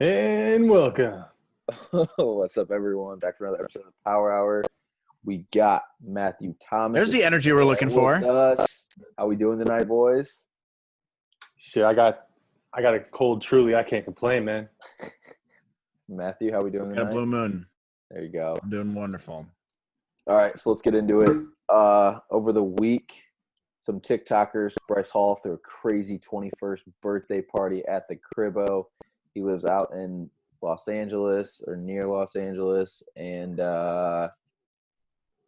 And welcome. What's up, everyone? Back for another episode of Power Hour. We got Matthew Thomas. There's the energy we're looking for. Us. How we doing tonight, boys? Shit, I got a cold. Truly, I can't complain, man. Matthew, how we doing Got a tonight? blue moon. There you go. I'm doing wonderful. All right, so let's get into it. Over the week, some TikTokers, Bryce Hall, threw a crazy 21st birthday party at the Cribbo. He lives out in Los Angeles or near Los Angeles, and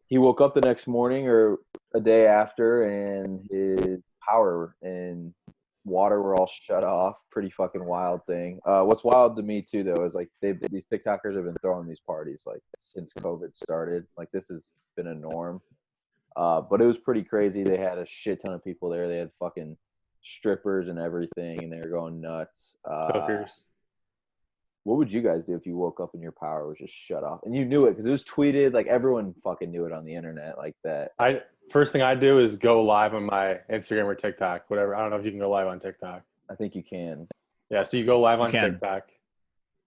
he woke up the next morning or a day after, and his power and water were all shut off. Pretty fucking wild thing. What's wild to me too, though, is like these TikTokers have been throwing these parties like since COVID started. Like this has been a norm. But it was pretty crazy. They had a shit ton of people there. They had fucking strippers and everything, and they were going nuts. Hookers. What would you guys do if you woke up and your power was just shut off? And you knew it because it was tweeted. Like, everyone fucking knew it on the internet like that. First thing I do is go live on my Instagram or TikTok, whatever. I don't know if you can go live on TikTok. I think you can. Yeah, so you go live on TikTok,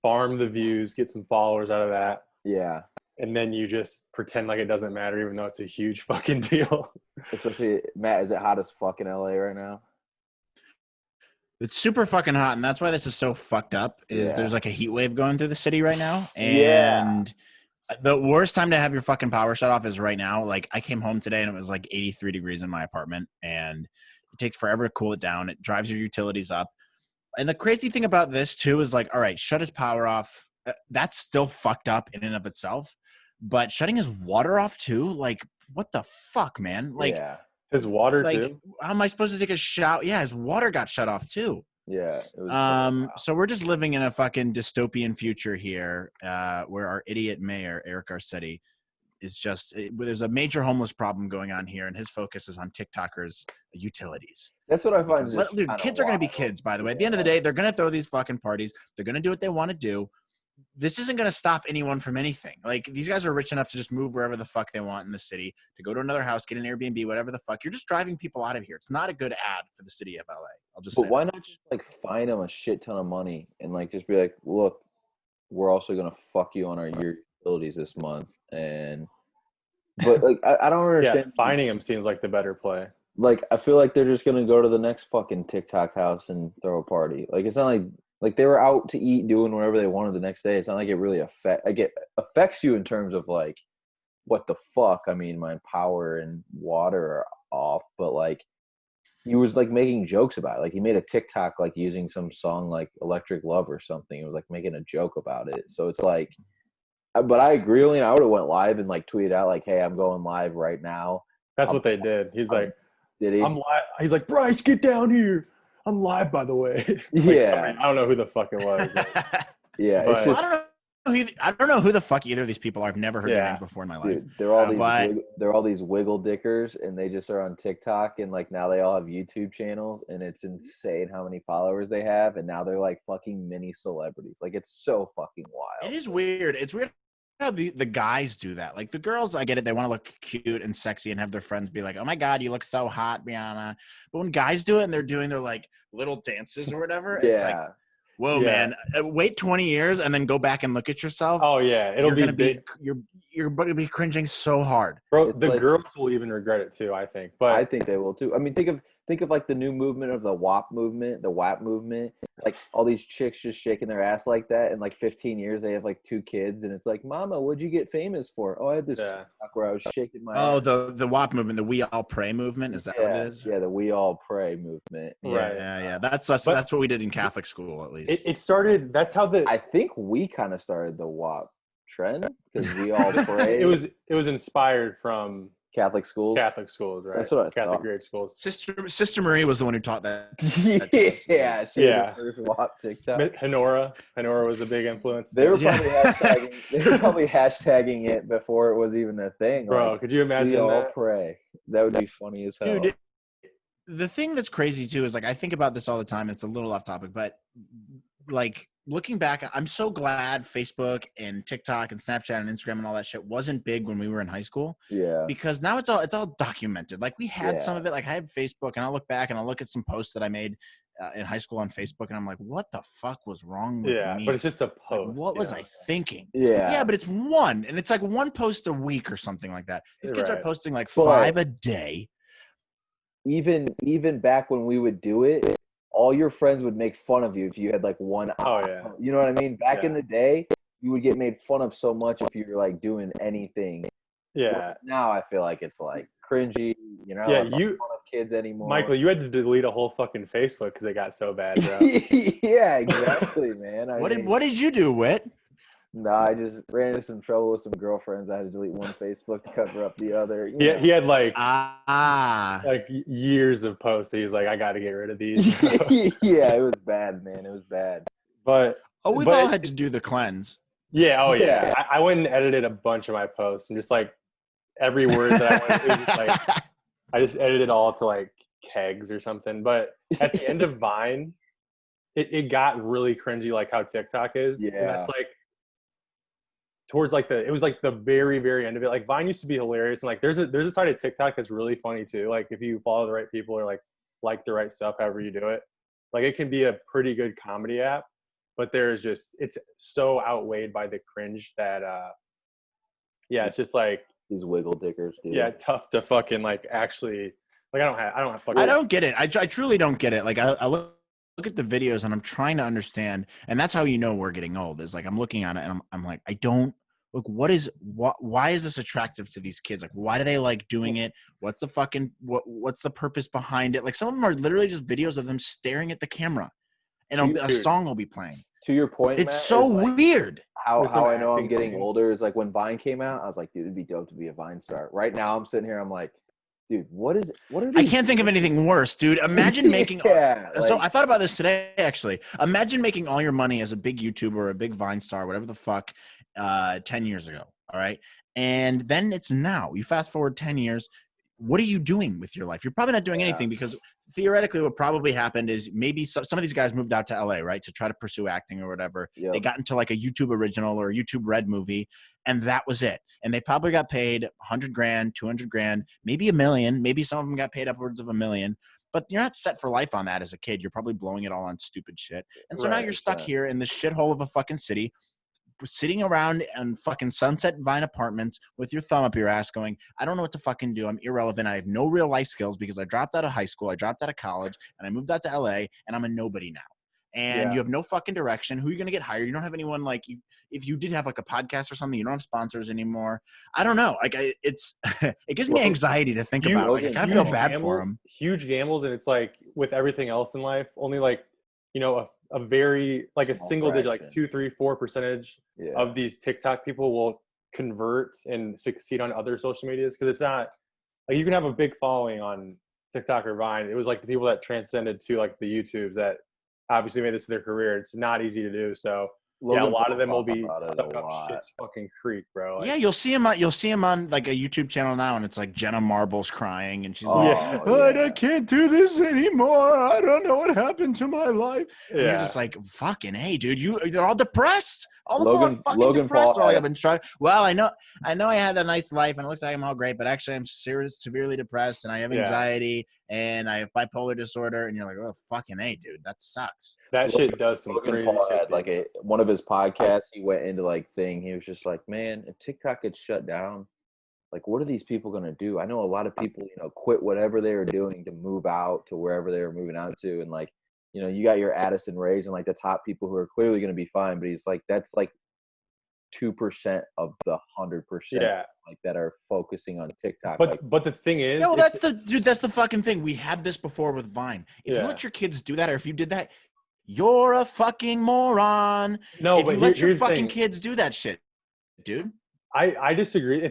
farm the views, get some followers out of that. Yeah. And then you just pretend like it doesn't matter, even though it's a huge fucking deal. Especially, Matt, is it hot as fuck in LA right now? It's super fucking hot, and that's why this is so fucked up. There's like a heat wave going through the city right now, and the worst time to have your fucking power shut off is right now. Like, I came home today and it was like 83 degrees in my apartment, and it takes forever to cool it down. It drives your utilities up. And the crazy thing about this too is like, all right, shut his power off. That's still fucked up in and of itself, but shutting his water off too, like, what the fuck, man? Like, his water like, too? how am I supposed to take a shower? Yeah, his water got shut off too. Yeah. It was so we're just living in a fucking dystopian future here, where our idiot mayor, Eric Garcetti, is just there's a major homeless problem going on here, and his focus is on TikTokers' utilities. That's what I find. Dude, kids are going to be kids, by the way. At the end of the day, they're going to throw these fucking parties. They're going to do what they want to do. This isn't going to stop anyone from anything. Like, these guys are rich enough to just move wherever the fuck they want in the city, to go to another house, get an Airbnb, whatever the fuck. You're just driving people out of here. It's not a good ad for the city of LA. I'll just say. But why not just like fine them a shit ton of money and like just be like, look, we're also going to fuck you on our utilities this month. But like, I don't understand. Yeah, fining him seems like the better play. Like, I feel like they're just going to go to the next fucking TikTok house and throw a party. Like, it's not like they were out to eat, doing whatever they wanted the next day. It's not like it really affects you in terms of like, what the fuck? I mean, my power and water are off, but like, he was like making jokes about it. Like, he made a TikTok like using some song like Electric Love or something. He was like making a joke about it. So it's like, but I agree, Leon, I would have went live and like tweeted out like, hey, I'm going live right now. That's what they did. He's like, did he? I'm live. He's like, Bryce, get down here. I'm live, by the way. Yeah. I don't know who the fuck it was. Yeah. But, it's just, I don't know who the fuck either of these people are. I've never heard their names before in my life. Dude, they're all these wiggle dickers, and they just are on TikTok, and like now they all have YouTube channels, and it's insane how many followers they have, and now they're like fucking mini celebrities. Like, it's so fucking wild. It is weird. It's weird how the guys do that. Like, the girls, I get it. They want to look cute and sexy and have their friends be like, oh my God, you look so hot, Brianna. But when guys do it and ththey're doing their like little dances or whatever, it's like, whoa, man, wait 20 years and then go back and look at yourself. Oh yeah. It'll be big. You're going to be cringing so hard. Bro, the girls will even regret it too, I think. But I think they will too. I mean, think of like the new movement of the WAP movement, the WAP movement. Like, all these chicks just shaking their ass like that. In like 15 years, they have like 2 kids, and it's like, Mama, what'd you get famous for? Oh, I had this TikTok where I was shaking my ass. The WAP movement, the We All Pray movement. Is that what it is? Yeah, the We All Pray movement. Yeah. That's what we did in Catholic school, at least. It started. That's how I think we kind of started the WAP trend, because we all pray. It was inspired from Catholic schools, right? That's what I Catholic thought. grade schools. Sister Marie was the one who taught that. Yeah, she was the first WAP TikTok. Honora was a big influence. They were probably hashtagging it before it was even a thing. Bro, like, could you imagine we all that? pray. That would be funny as hell. Dude, the thing that's crazy too is like, I think about this all the time. It's a little off topic, but like, looking back, I'm so glad Facebook and TikTok and Snapchat and Instagram and all that shit wasn't big when we were in high school. Yeah. Because now it's all documented. Like, we had some of it. Like, I had Facebook, and I'll look back and I'll look at some posts that I made, in high school on Facebook, and I'm like, what the fuck was wrong with me? But it's just a Like, post. what was I thinking? Yeah. Yeah, but it's one, and it's like one post a week or something like that. These kids are posting like 5 a day. Even back when we would do it, all your friends would make fun of you if you had like one. Oh yeah. You know what I mean? Back in the day, you would get made fun of so much if you were like doing anything. Yeah. Now I feel like it's like cringy. You know, Yeah, not fun of kids anymore. Michael, you had to delete a whole fucking Facebook because it got so bad, bro. Yeah, exactly, man. What did you do, Whit? No, I just ran into some trouble with some girlfriends. I had to delete one Facebook to cover up the other. Yeah, he had like like years of posts. He was like, I got to get rid of these. Yeah, it was bad, man. It was bad. But we've all had to do the cleanse. Yeah. Oh yeah. I went and edited a bunch of my posts and just like every word that I went, it was just like I just edited it all to like kegs or something. But at the end of Vine, it got really cringy, like how TikTok is. Yeah. And that's like towards like it was like the very, very end of it. Like Vine used to be hilarious. And like there's a side of TikTok that's really funny too. Like if you follow the right people or like the right stuff, however you do it, like it can be a pretty good comedy app. But it's so outweighed by the cringe that it's just like these wiggle dickers, dude. Yeah, tough to fucking like actually like I don't get it. I truly don't get it. Like I look at the videos and I'm trying to understand, and that's how you know we're getting old. Is like I'm looking at it and I'm like, I don't look. Why is this attractive to these kids? Like, why do they like doing it? What's the purpose behind it? Like some of them are literally just videos of them staring at the camera, and a song will be playing. To your point, it's Matt, so weird. How I know I'm getting older is like when Vine came out, I was like, dude, it'd be dope to be a Vine star. Right now, I'm sitting here, I'm like, dude, what are these? I can't think of anything worse, dude. Imagine making. So I thought about this today, actually. Imagine making all your money as a big YouTuber or a big Vine star, whatever the fuck, 10 years ago. All right, and then it's now. You fast forward 10 years. What are you doing with your life? You're probably not doing anything because theoretically what probably happened is maybe some of these guys moved out to LA, right, to try to pursue acting or whatever. Yep. They got into like a YouTube original or a YouTube Red movie, and that was it. And they probably got paid $100,000, $200,000, maybe $1 million. Maybe some of them got paid upwards of $1 million. But you're not set for life on that as a kid. You're probably blowing it all on stupid shit. And so now you're stuck here in this shithole of a fucking city, sitting around in fucking Sunset Vine apartments with your thumb up your ass going, I don't know what to fucking do. I'm irrelevant. I have no real life skills because I dropped out of high school. I dropped out of college and I moved out to LA and I'm a nobody now. And you have no fucking direction. Who are you going to get hired? You don't have anyone like you. If you did have like a podcast or something, you don't have sponsors anymore. I don't know. Like it gives me anxiety to think about. Like, I kind of feel bad for them. Huge gambles. And it's like with everything else in life, only like, you know, a very like a single digit, like 2, 3, 4% of these TikTok people will convert and succeed on other social medias. Cause it's not like you can have a big following on TikTok or Vine. It was like the people that transcended to like the YouTubes that obviously made this their career. It's not easy to do. So a lot of them will be stuck up shit's fucking creek, bro. Like, you'll see him on like a YouTube channel now, and it's like Jenna Marbles crying, and she's I can't do this anymore. I don't know what happened to my life. And you're just like, fucking hey, dude, they're all depressed. All the more fucking depressed. I've been trying. Well, I know I had a nice life, and it looks like I'm all great, but actually I'm severely depressed, and I have anxiety, and I have bipolar disorder. And you're like, oh, fucking hey, dude, that sucks. That shit does some crazy Paul shit. Had like one of his podcasts, he went into like thing. He was just like, man, if TikTok gets shut down, like, what are these people going to do? I know a lot of people, quit whatever they were doing to move out to wherever they were moving out to. And like, you got your Addison Rays and like the top people who are clearly going to be fine. But he's like, that's like 2% of the 100% like that are focusing on TikTok. But the thing is, that's the fucking thing. We had this before with Vine. If you let your kids do that, or if you did that, you're a fucking moron. No, if you let your fucking kids do that shit, dude. I disagree.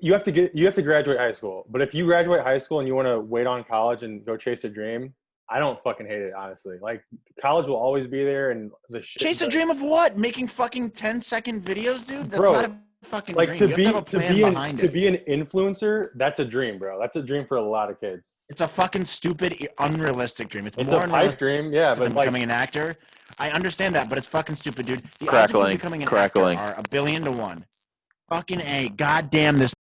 You have to graduate high school. But if you graduate high school and you want to wait on college and go chase a dream, I don't fucking hate it, honestly. Like, college will always be there, and the shit. Chase a dream of what? Making fucking 10-second videos, dude? That's not a fucking dream. To be an influencer, that's a dream, bro. That's a dream for a lot of kids. It's a fucking stupid, unrealistic dream. It's more a pipe dream, but becoming an actor. I understand that, but it's fucking stupid, dude. The odds of you becoming an actor are 1 billion to 1. Fucking A. Goddamn this.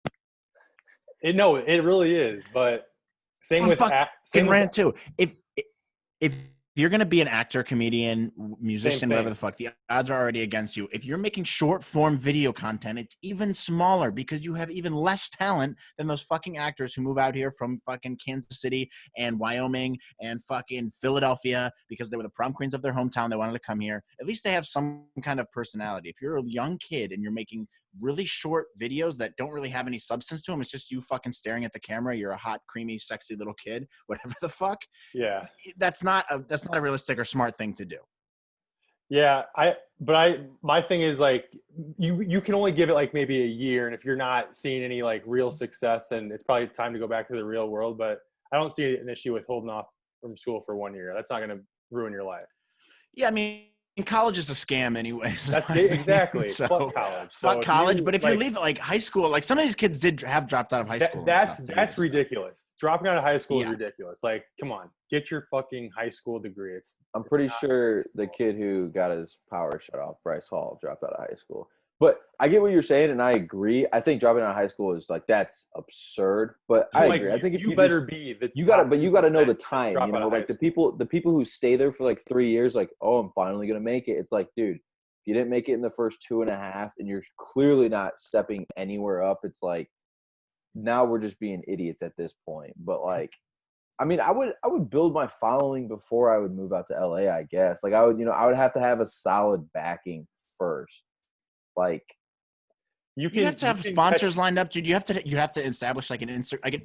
It really is. But same with rant too. If you're going to be an actor, comedian, musician, whatever the fuck, the odds are already against you. If you're making short form video content, it's even smaller because you have even less talent than those fucking actors who move out here from fucking Kansas City and Wyoming and fucking Philadelphia because they were the prom queens of their hometown. They wanted to come here. At least they have some kind of personality. If you're a young kid and you're making really short videos that don't really have any substance to them, it's just you fucking staring at the camera. You're a hot, creamy, sexy little kid, whatever the fuck. Yeah. That's not a realistic or smart thing to do. Yeah, my thing is like you can only give it like maybe a year, and if you're not seeing any like real success, then it's probably time to go back to the real world. But I don't see an issue with holding off from school for 1 year. That's not going to ruin your life. Yeah, I mean, college is a scam anyways. That's exactly. So, fuck college. Fuck college. But if you leave like high school, like some of these kids have dropped out of high school. That's ridiculous. Dropping out of high school is ridiculous. Like, come on, get your fucking high school degree. I'm pretty sure the kid who got his power shut off, Bryce Hall, dropped out of high school. But I get what you're saying, and I agree. I think dropping out of high school is like that's absurd. But I agree. I think if you better be the you gotta know the time. You know, like the people who stay there for like 3 years, like, oh, I'm finally gonna make it. It's like, dude, if you didn't make it in the first 2.5, and you're clearly not stepping anywhere up, it's like now we're just being idiots at this point. But like, I mean, I would build my following before I would move out to LA. I guess like I would have to have a solid backing first. Like you have to have sponsors lined up, dude. You have to establish like an Instagram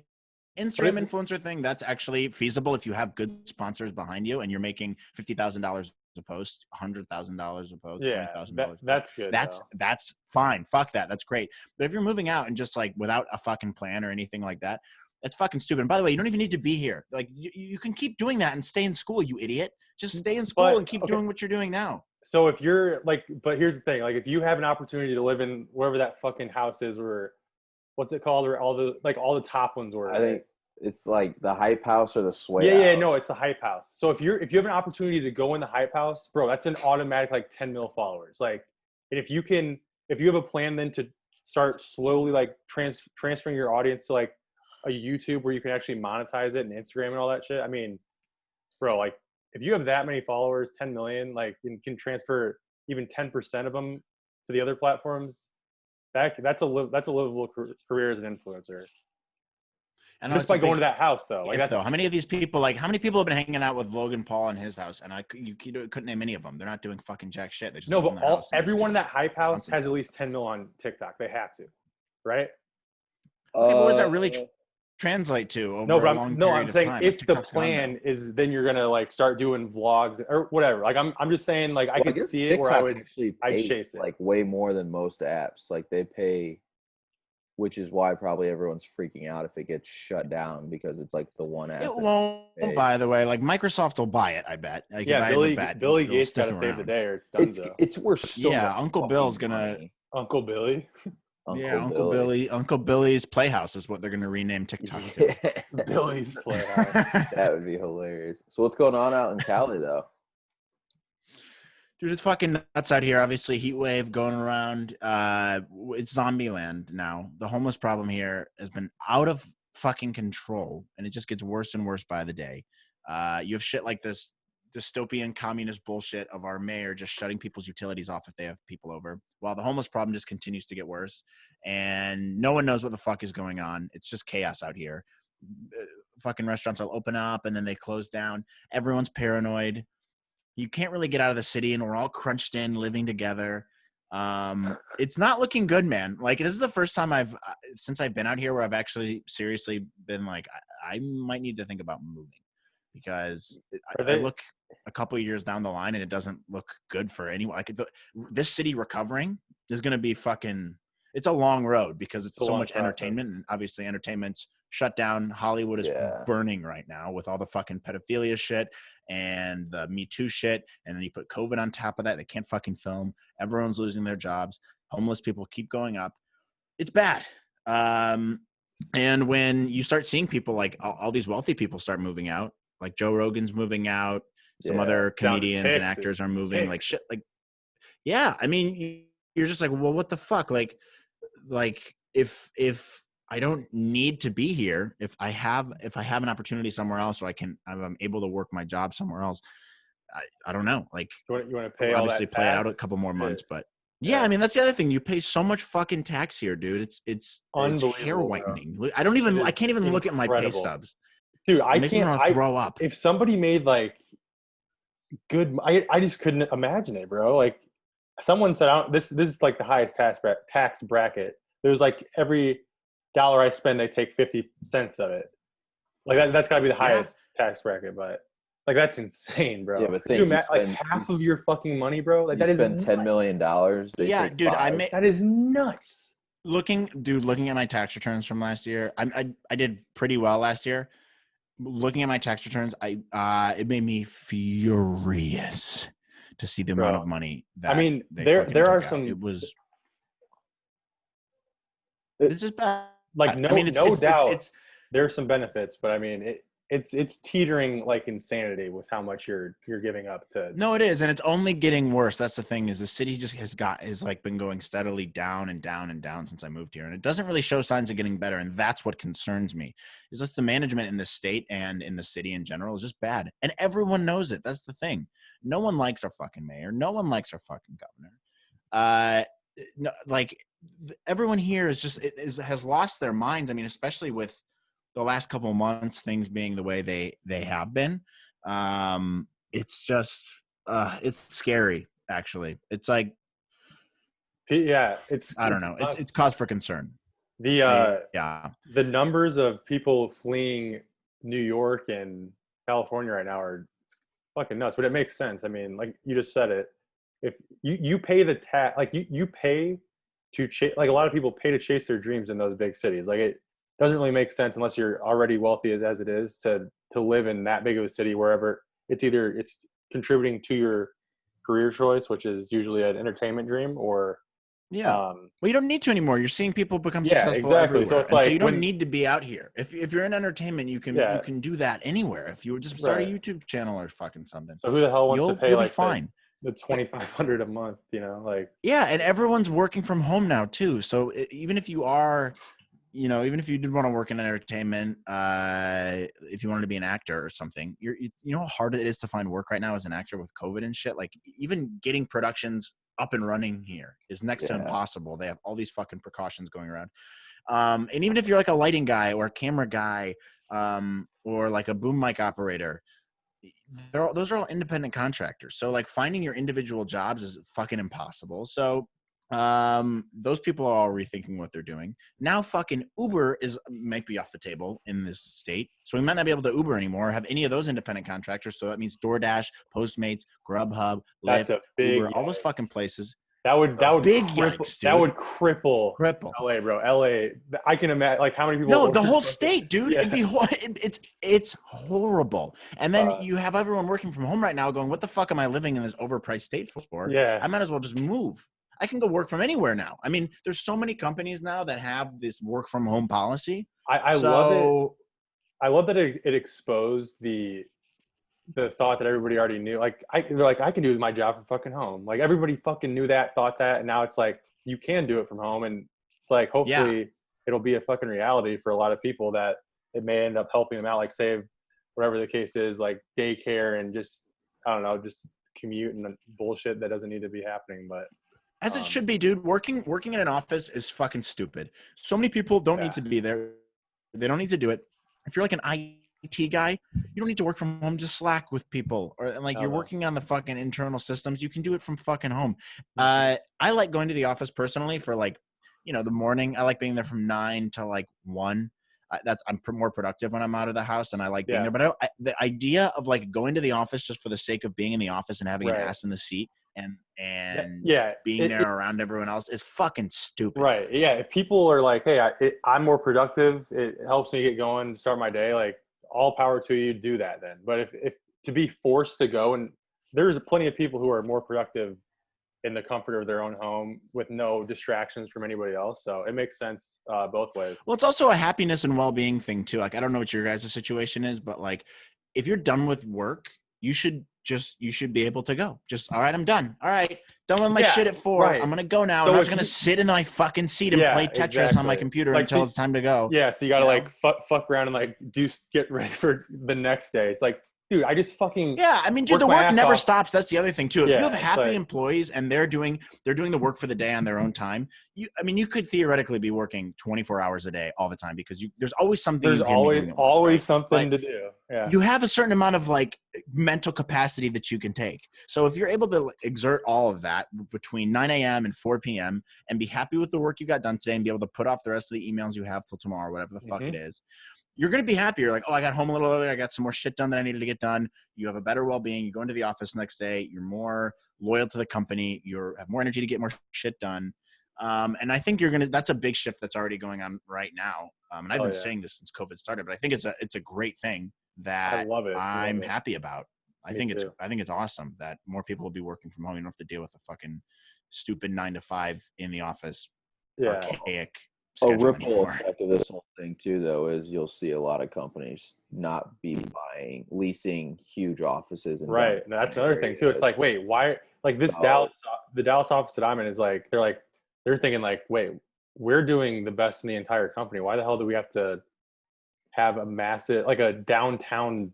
influencer thing. That's actually feasible if you have good sponsors behind you and you're making $50,000 a post, $100,000 a post, $20,000. That's good. That's fine. Fuck that. That's great. But if you're moving out and just like without a fucking plan or anything like that, that's fucking stupid. And by the way, you don't even need to be here. Like you can keep doing that and stay in school, you idiot. Just stay in school and keep doing what you're doing now. So if you're like, but here's the thing, like if you have an opportunity to live in wherever that fucking house is, or what's it called, or all the top ones were. I think it's like the hype house or the sway. Yeah, no, it's the hype house. So if you have an opportunity to go in the hype house, bro, that's an automatic like 10 mil followers. Like, and if you have a plan then to start slowly like transferring your audience to like a YouTube where you can actually monetize it and Instagram and all that shit. I mean, bro, like, if you have that many followers, 10 million, like you can transfer even 10% of them to the other platforms. That's a livable career as an influencer. And just by going to that house, though. Like how many of these people, like how many people have been hanging out with Logan Paul in his house? And you couldn't name any of them. They're not doing fucking jack shit. They just everyone in that hype house has at least 10 mil on TikTok. They have to, right? Okay, but what does that really translate to over a long period of time? I'm saying if the plan is then you're gonna like start doing vlogs or whatever. Like I'm just saying like I could see it where I'd chase it like way more than most apps. Like they pay, which is why probably everyone's freaking out if it gets shut down because it's like the one app. It won't, by the way. Like Microsoft will buy it, I bet. Like, yeah, Billy Gates got to save the day or it's done. It's worth so much Uncle Bill's gonna money. Uncle Billy. Uncle Billy's Playhouse is what they're going to rename TikTok to. Billy's Playhouse. That would be hilarious. So what's going on out in Cali, though? Dude, it's fucking nuts out here. Obviously, heat wave going around. It's zombie land now. The homeless problem here has been out of fucking control, and it just gets worse and worse by the day. You have shit like this dystopian communist bullshit of our mayor just shutting people's utilities off if they have people over, while the homeless problem just continues to get worse and no one knows what the fuck is going on. It's just chaos out here. Fucking restaurants will open up and then they close down. Everyone's paranoid. You can't really get out of the city and we're all crunched in living together. It's not looking good, man. Like this is the first time since I've been out here where I've actually seriously been like, I might need to think about moving because I look a couple of years down the line and it doesn't look good for anyone. Like this city recovering is going to be it's a long road because it's so much entertainment, and obviously entertainment's shut down. Hollywood is burning right now with all the fucking pedophilia shit and the Me Too shit. And then you put COVID on top of that. They can't fucking film. Everyone's losing their jobs. Homeless people keep going up. It's bad. And when you start seeing people like all these wealthy people start moving out, like Joe Rogan's moving out, some other comedians and actors are moving, like shit. Like, yeah, I mean, you're just like, well, what the fuck? Like if I don't need to be here, if I have an opportunity somewhere else, or I'm able to work my job somewhere else, I don't know. Like, you want to pay we'll all obviously that play it tax? out a couple more months, but yeah, I mean, that's the other thing. You pay so much fucking tax here, dude. It's hair whitening. Bro. I can't even look at my pay stubs. Dude, it makes me want to throw up. If somebody made like I just couldn't imagine it, bro. Like someone said, this is like the highest tax bracket. There's like every dollar I spend, they take 50 cents of it. Like that's gotta be the highest tax bracket, but like that's insane, bro. Yeah, but like half of your fucking money, bro. Like that is spend $10 million. Yeah, dude, that is nuts. Looking at my tax returns from last year, I did pretty well last year. Looking at my tax returns, it made me furious to see the amount of money that there are some. It was. This is bad. Like no doubt, there are some benefits, but I mean it's teetering like insanity with how much you're giving up to. No, it is, and it's only getting worse. That's the thing, is the city just has like been going steadily down and down and down since I moved here, and it doesn't really show signs of getting better. And that's what concerns me, is that the management in the state and in the city in general is just bad, and everyone knows it. That's the thing. No one likes our fucking mayor. No one likes our fucking governor. No, like everyone here has lost their minds. I mean, especially with the last couple of months, things being the way they have been. It's just it's scary, actually. It's like, yeah, I don't know. It's cause for concern. The numbers of people fleeing New York and California right now are fucking nuts, but it makes sense. I mean, like you just said it, if you pay the tax, like you pay to chase, like a lot of people pay to chase their dreams in those big cities. Like it doesn't really make sense unless you're already wealthy as it is to live in that big of a city, wherever it's contributing to your career choice, which is usually an entertainment dream, or well, you don't need to anymore. You're seeing people become successful everywhere. So it's so you don't need to be out here. If you're in entertainment, you can do that anywhere. If you would just start a YouTube channel or fucking something. So who the hell wants to pay like fine. The $2,500 a month, like. Yeah, and everyone's working from home now too. So even if you are, even if you did want to work in entertainment, if you wanted to be an actor or something, you know how hard it is to find work right now as an actor with COVID and shit. Like even getting productions up and running here is next to impossible. They have all these fucking precautions going around. And even if you're like a lighting guy or a camera guy, or like a boom mic operator, those are all independent contractors. So like finding your individual jobs is fucking impossible. So those people are all rethinking what they're doing now. Fucking Uber might be off the table in this state, so we might not be able to Uber anymore or have any of those independent contractors. So that means DoorDash, Postmates, Grubhub, Lyft, Uber, all those fucking places. That would cripple LA, bro. LA, I can imagine like how many people. No, the whole state, dude. Yeah. It's horrible. And then you have everyone working from home right now, going, "What the fuck am I living in this overpriced state for? Yeah, I might as well just move. I can go work from anywhere now." I mean, there's so many companies now that have this work from home policy. I love it. I love that it exposed the thought that everybody already knew. Like they're like, I can do my job from fucking home. Like everybody fucking knew that, thought that, and now it's like you can do it from home, and it's like hopefully it'll be a fucking reality for a lot of people that it may end up helping them out, like save whatever the case is, like daycare and just I don't know, just commute and bullshit that doesn't need to be happening, but. As it should be, dude. Working in an office is fucking stupid. So many people don't need to be there. They don't need to do it. If you're like an IT guy, you don't need to work from home. Just Slack with people, or like you're working on the fucking internal systems. You can do it from fucking home. I like going to the office personally for like, the morning. I like being there from 9 to like 1. I'm more productive when I'm out of the house, and I like being there. But the idea of like going to the office just for the sake of being in the office and having an ass in the seat and being there around everyone else is fucking stupid. Right. Yeah. If people are like, hey, I'm more productive, it helps me get going, start my day, like all power to you, do that then. But if to be forced to go, and there's plenty of people who are more productive in the comfort of their own home with no distractions from anybody else. So it makes sense both ways. Well, it's also a happiness and well-being thing too. Like, I don't know what your guys' situation is, but like if you're done with work, you should be able to go. Just, all right, I'm done. All right, done with my shit at 4. Right. I'm going to go now. So I'm just going to sit in my fucking seat and play Tetris on my computer until it's time to go. Yeah, so you got to like fuck around and like get ready for the next day. It's like dude, I just fucking yeah. I mean, dude, the work never stops. That's the other thing too. If you have happy employees and they're doing the work for the day on their own time, you could theoretically be working 24 hours a day all the time because there's always something. There's always something to do. Yeah. You have a certain amount of like mental capacity that you can take. So if you're able to exert all of that between 9 a.m. and 4 p.m. and be happy with the work you got done today and be able to put off the rest of the emails you have till tomorrow, whatever the fuck it is, you're going to be happy. You're like, oh, I got home a little earlier. I got some more shit done that I needed to get done. You have a better well-being. You go into the office next day. You're more loyal to the company. You have more energy to get more shit done. And I think that's a big shift that's already going on right now. And I've been saying this since COVID started, but I think it's a great thing that I love it. I'm happy about. I think it's awesome that more people will be working from home. You don't have to deal with a fucking stupid 9 to 5 in the office. Archaic. A ripple effect of this whole thing too, though, is you'll see a lot of companies not be leasing huge offices. And right, and that's another thing too. It's like, wait, why? Like the Dallas office that I'm in is like, they're thinking like, wait, we're doing the best in the entire company. Why the hell do we have to have a massive, like a downtown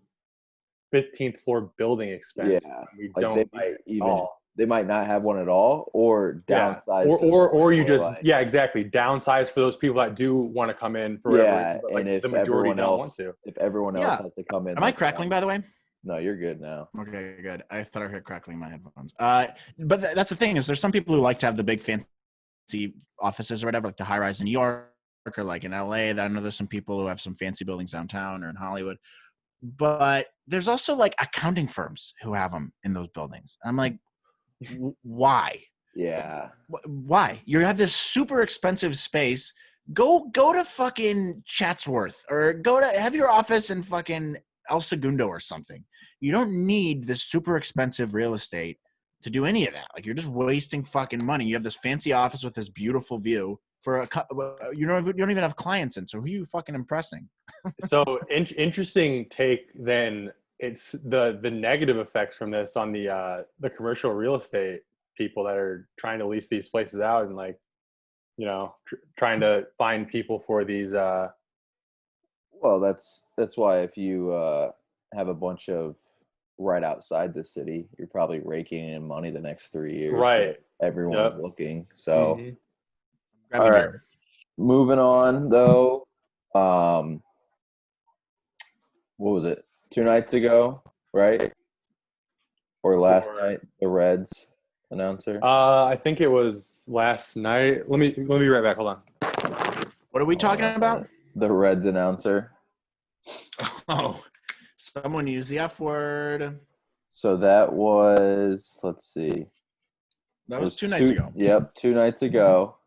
15th floor building expense? Yeah, we like don't they might not have one at all, or downsize, or you just exactly downsize for those people that do want to come in for whatever reason, and if the majority everyone don't else, want to. If everyone else has to come in, am I crackling by the way? No, you're good now. Okay, good. I thought I heard crackling in my headphones. But that's the thing is, there's some people who like to have the big fancy offices or whatever, like the high rise in New York or like in LA. That I know there's some people who have some fancy buildings downtown or in Hollywood. But there's also like accounting firms who have them in those buildings. I'm like, why? Yeah. Why? You have this super expensive space. Go to fucking Chatsworth or have your office in fucking El Segundo or something. You don't need this super expensive real estate to do any of that. Like, you're just wasting fucking money. You have this fancy office with this beautiful view you don't even have clients in. So who are you fucking impressing? So interesting take then. It's the negative effects from this on the commercial real estate people that are trying to lease these places out and like, trying to find people for these. Well, that's why if you have a bunch of right outside the city, you're probably raking in money the next 3 years. Right. Everyone's looking. So, all right. Moving on though. What was it? 2 nights ago, right? Or last night, the Reds announcer? I think it was last night. Let me be right back. Hold on. What are we talking about? The Reds announcer. Oh, someone used the F word. So that was, let's see. That was 2 nights ago. Yep, 2 nights ago.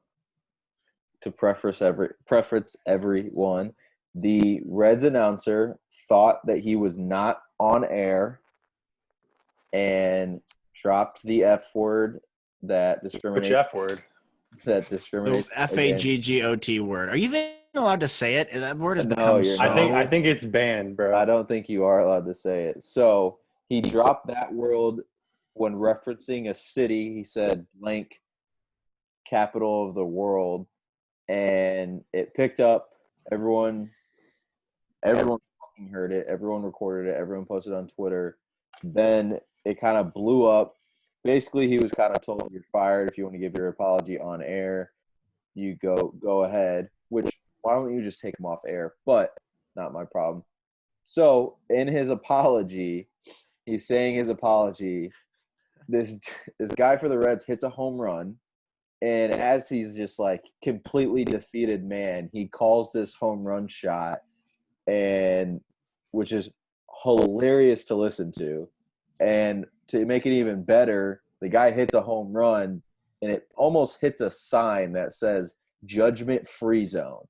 To preface everyone, the Reds announcer thought that he was not on air and dropped the F word that discriminates. Which F word? That discriminates. The FAGGOT word. Are you even allowed to say it? That word has become you're so... not. I think it's banned, bro. I don't think you are allowed to say it. So he dropped that word when referencing a city. He said blank capital of the world. And it picked up. Everyone fucking heard it. Everyone recorded it. Everyone posted on Twitter. Then it kind of blew up. Basically, he was kind of told, "You're fired. If you want to give your apology on air, you go ahead." Which, why don't you just take him off air? But not my problem. So in his apology, he's saying his apology. This guy for the Reds hits a home run. And as he's just like completely defeated man, he calls this home run shot, and which is hilarious to listen to. And to make it even better, the guy hits a home run, and it almost hits a sign that says "Judgment Free Zone."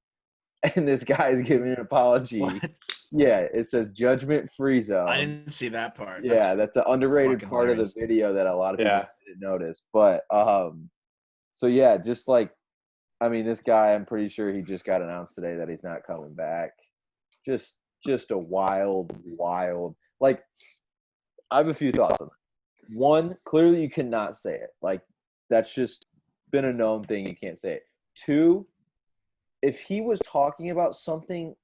And this guy is giving an apology. What? Yeah, it says "Judgment Free Zone." I didn't see that part. Yeah, that's an underrated part of the video that a lot of people didn't notice. But so, yeah, just like, I mean, this guy, I'm pretty sure he just got announced today that he's not coming back. Just a wild, like, I have a few thoughts on it. One, clearly you cannot say it. Like, that's just been a known thing. You can't say it. Two, if he was talking about something,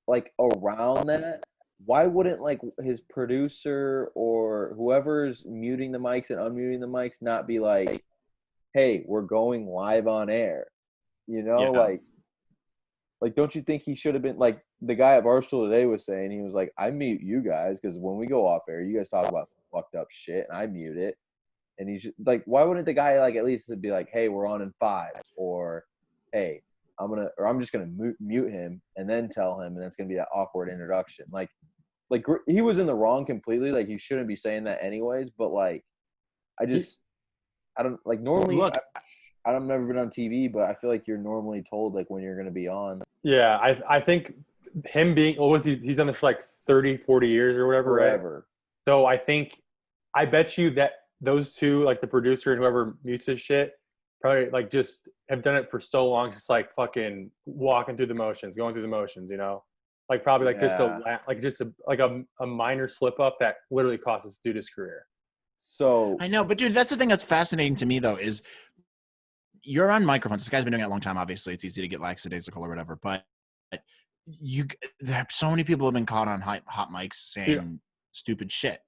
like, around that, why wouldn't like his producer or whoever's muting the mics and unmuting the mics not be like, hey, we're going live on air? You know, like don't you think he should have been like the guy at Barstool today was saying? He was like, I mute you guys because when we go off air, you guys talk about fucked up shit and I mute it. And he's like, why wouldn't the guy like at least be like, hey, we're on in 5, or hey, I'm just gonna mute him and then tell him, and it's gonna be that awkward introduction. Like he was in the wrong completely. Like you shouldn't be saying that anyways. But like, I don't like normally. Look, I've never been on TV, but I feel like you're normally told like when you're gonna be on. Yeah, I think him being what was he's done this for like 30, 40 years or whatever, Forever. Right? So I bet you that those two, like the producer and whoever mutes his shit, probably like just have done it for so long, just like fucking walking through the motions, going through the motions, you know, like probably like just a minor slip up that literally cost this dude his career. So I know, but dude, that's the thing that's fascinating to me though is you're on microphones. This guy's been doing it a long time. Obviously, it's easy to get lackadaisical or whatever, but so many people have been caught on hot mics saying stupid shit.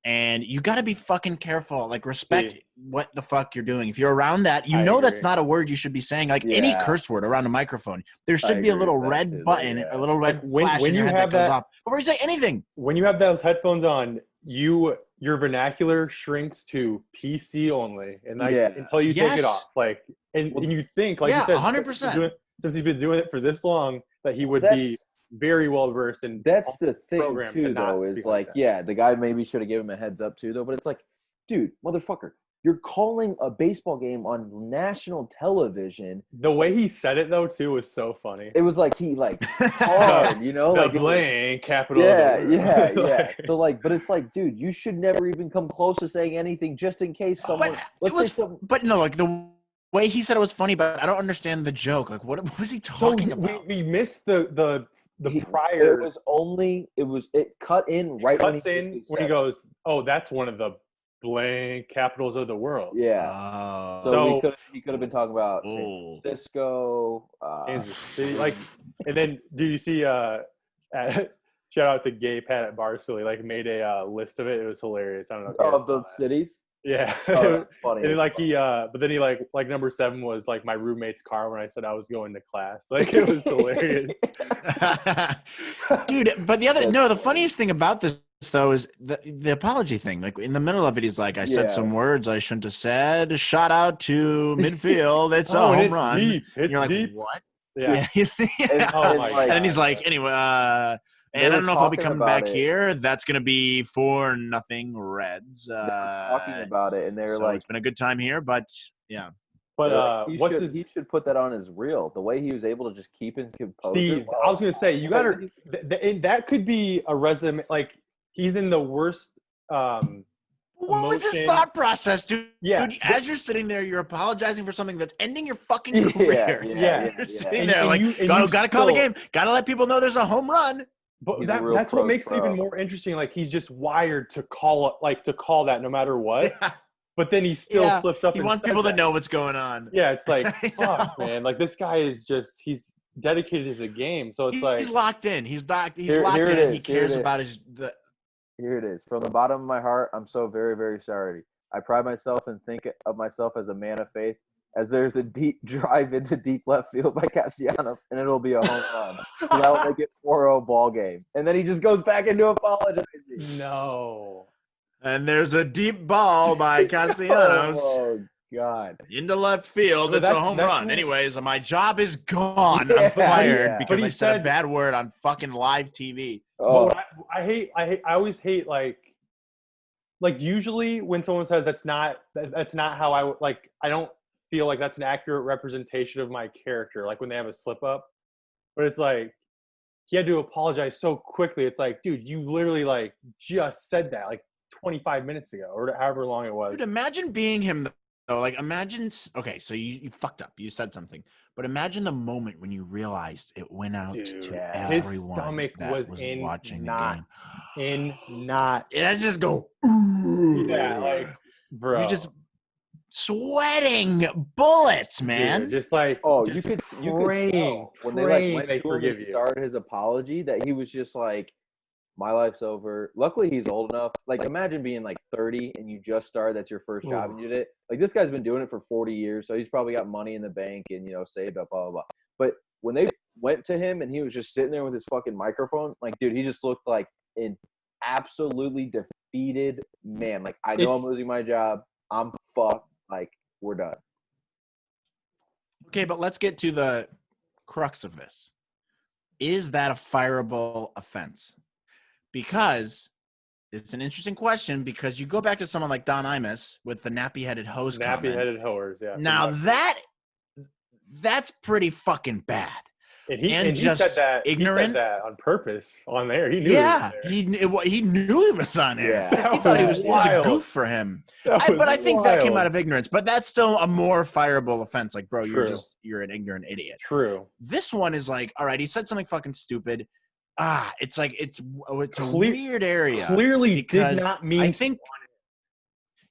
And you got to be fucking careful. Like, respect what the fuck you're doing. If you're around that, you know that's not a word you should be saying. Like, any curse word around a microphone, there should be a little red button, a little red flash in your head that goes off before you say anything. When you have those headphones on, your vernacular shrinks to PC only, and like until you take it off. Like, and you think, like you said, 100%. Since he's been doing it for this long, that he would be very well versed in. That's the thing too, though, is like the guy maybe should have given him a heads up too, though. But it's like, dude, motherfucker, you're calling a baseball game on national television. The way he said it though too was so funny. It was like he like hard, you know, the like blank capital. Yeah. So like, but it's like, dude, you should never even come close to saying anything just in case someone. But no, like the way he said it was funny, but I don't understand the joke. Like, what was he talking about? We missed the prior. It cut in right when he goes, oh, that's one of the blank capitals of the world. Yeah. So he could have been talking about San Francisco, Kansas City, like, and then do you see shout out to Gay Pat at Barstool, he like made a list of it. It was hilarious. I don't know. Of those cities. Yeah. That's funny. And then, like but then he like number 7 was like my roommate's car when I said I was going to class. Like it was hilarious. Dude, but the funniest thing about this though is the apology thing. Like in the middle of it, he's like, I said some words I shouldn't have said. Shout out to midfield. It's a home run. Deep. And you're deep. like, what? Yeah. And then he's like, anyway, and I don't know if I'll be coming back here. That's going to be 4-0 Reds. Talking about it, and they're like, it's been a good time here, but yeah. But he should put that on his reel. The way he was able to just keep in composure. See, I was going to say, you got to that could be a resume. Like he's in the worst. What was his thought process, dude? Yeah. Dude, as you're sitting there, you're apologizing for something that's ending your fucking career. You're sitting there like, gotta call the game. Gotta let people know there's a home run. But that's what makes it even more interesting. Like he's just wired to call that no matter what. Yeah. But then he still slips up. He wants people to know what's going on. Yeah, it's like, fuck, man. Like this guy is he's dedicated to the game. So it's like he's locked in. He's locked in. He cares about Here it is. From the bottom of my heart, I'm so very, very sorry. I pride myself and think of myself as a man of faith, as there's a deep drive into deep left field by Castellanos, and it'll be a home run. So that'll make it 4-0 ball game. And then he just goes back into apologizing. No. And there's a deep ball by Castellanos. Oh, God. Into left field. It's a home run. Anyways, my job is gone. I'm fired because I said a bad word on fucking live TV. Oh. I always hate like usually when someone says that's not how I don't feel like that's an accurate representation of my character, like when they have a slip up. But it's like he had to apologize so quickly. It's like, dude, you literally like just said that like 25 minutes ago or however long it was. Dude, imagine being him though. Like imagine, okay, so you fucked up. You said something. But imagine the moment when you realized it went out to everyone. His stomach was in watching knots. the game. In knots. It just go, ooh. Yeah, like, bro. You're just sweating bullets, man. Dude, just like, you could tell when they went to him and started his apology that he was just like, my life's over. Luckily, he's old enough. Like, imagine being like 30 and you just started. That's your first job and you did it. Like, this guy's been doing it for 40 years, so he's probably got money in the bank and, saved up, blah, blah, blah. But when they went to him and he was just sitting there with his fucking microphone, like, dude, he just looked like an absolutely defeated man. Like, I know I'm losing my job. I'm fucked. Like, we're done. Okay, but let's get to the crux of this. Is that a fireable offense? Because it's an interesting question, because you go back to someone like Don Imus with the nappy-headed hose comment. Nappy-headed hoers, yeah. Now that's pretty fucking bad. And he said that ignorant. He said that on purpose on there. He knew. Yeah, he knew he was on there. Yeah. He thought it was a goof for him. But I think that came out of ignorance. But that's still a more fireable offense. Like, bro, you're an ignorant idiot. True. This one is like, all right, he said something fucking stupid. It's like it's a weird area. Clearly, did not mean. I think.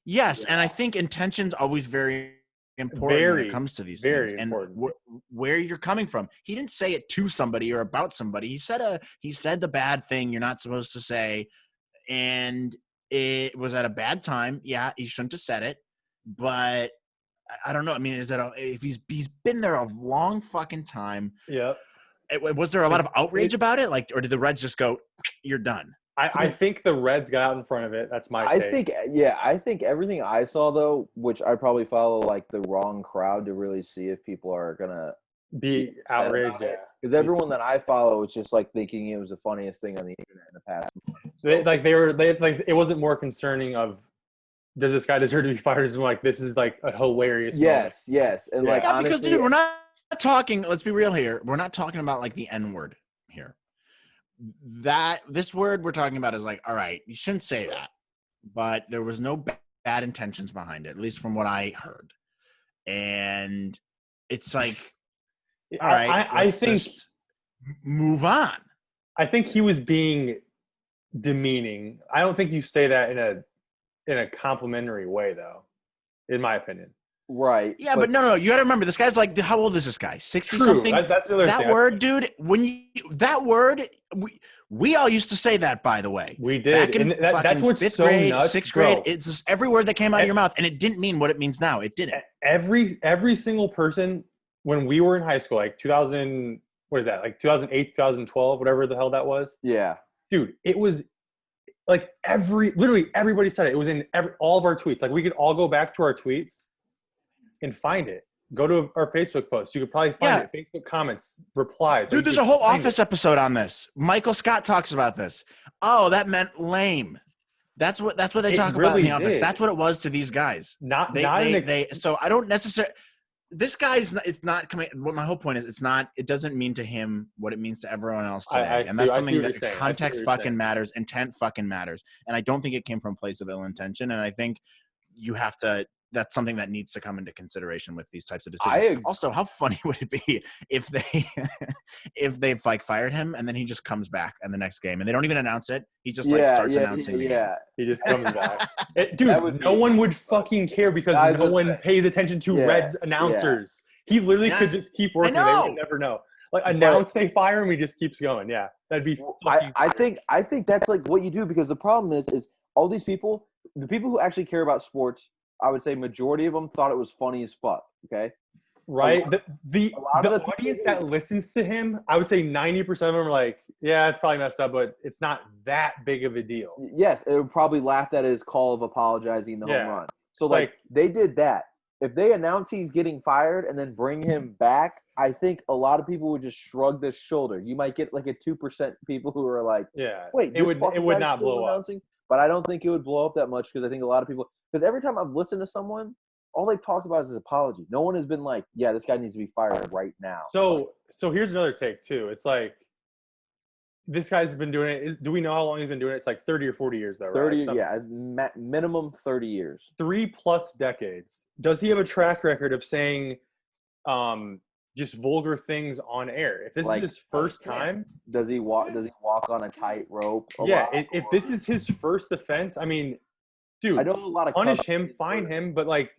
Yes, and I think intention's always very important when it comes to these things, and where you're coming from. He didn't say it to somebody or about somebody. He said the bad thing you're not supposed to say, and it was at a bad time. Yeah, he shouldn't have said it, but I don't know. I mean, if he's been there a long fucking time? Yeah. Was there a lot of outrage about it? Like, or did the Reds just go, "You're done"? I think the Reds got out in front of it. That's my take. I think everything I saw, though, which I probably follow like the wrong crowd to really see if people are gonna be outraged. Yeah, because everyone that I follow is just like thinking it was the funniest thing on the internet in the past month. So. It wasn't more concerning of, does this guy deserve to be fired? It's like, this is like a hilarious. Yes, Yeah. and like honestly, because dude, we're not talking. Let's be real here. We're not talking about like the N-word here. This word we're talking about is like, all right, you shouldn't say that, but there was no bad intentions behind it, at least from what I heard. And it's like, all right, I think just move on. I think he was being demeaning. I don't think you say that in a complimentary way, though, in my opinion. Right. Yeah, but no. You got to remember, this guy's like, how old is this guy? 60 something. That's the other thing. Word, dude. That word, we all used to say that. By the way, we did. Back in that's what's fifth so grade, nuts, sixth grade. It's just every word that came out of your mouth, and it didn't mean what it means now. It didn't. Every single person when we were in high school, like 2000, what is that? Like 2008, 2012, whatever the hell that was. Yeah, dude, it was. Like literally everybody said it. It was in all of our tweets. Like, we could all go back to our tweets and find it. Go to our Facebook post. You could probably find it. Facebook comments, replies. Dude, there's a whole Office episode on this. Michael Scott talks about this. Oh, that meant lame. That's what they talk about in the Office. That's what it was to these guys. So I don't necessarily. This guy's. It's not coming. What my whole point is, it doesn't mean to him what it means to everyone else today, and that's something that context fucking matters, intent fucking matters, and I don't think it came from a place of ill intention, and I think you have to. That's something that needs to come into consideration with these types of decisions. Also, how funny would it be if they've like fired him and then he just comes back in the next game and they don't even announce it? He just starts announcing the game. He just comes back. Dude, no one would fucking care because no one pays attention to Reds announcers. He literally could just keep working. They would never know. Like, announce they fire him, he just keeps going. Yeah, that'd be. I think that's like what you do, because the problem is all these people, the people who actually care about sports, I would say majority of them thought it was funny as fuck. Okay. Right. The audience that listens to him, I would say 90% of them are like, yeah, it's probably messed up, but it's not that big of a deal. Yes. It would probably laugh at his call of apologizing the home run. So like they did that. If they announce he's getting fired and then bring him back, I think a lot of people would just shrug their shoulder. You might get like a 2% people who are like, wait, it would not blow up. But I don't think it would blow up that much, because I think a lot of people, because every time I've listened to someone, all they've talked about is his apology. No one has been like, yeah, this guy needs to be fired right now. So here's another take too. It's like, this guy's been doing it. Do we know how long he's been doing it? It's like 30 or 40 years though, right? 30, minimum 30 years. 3+ decades. Does he have a track record of saying just vulgar things on air? If this is his first time, does he walk on a tightrope? Yeah, if this is his first offense, I mean, dude, I know a lot of punish him, fine him, but like,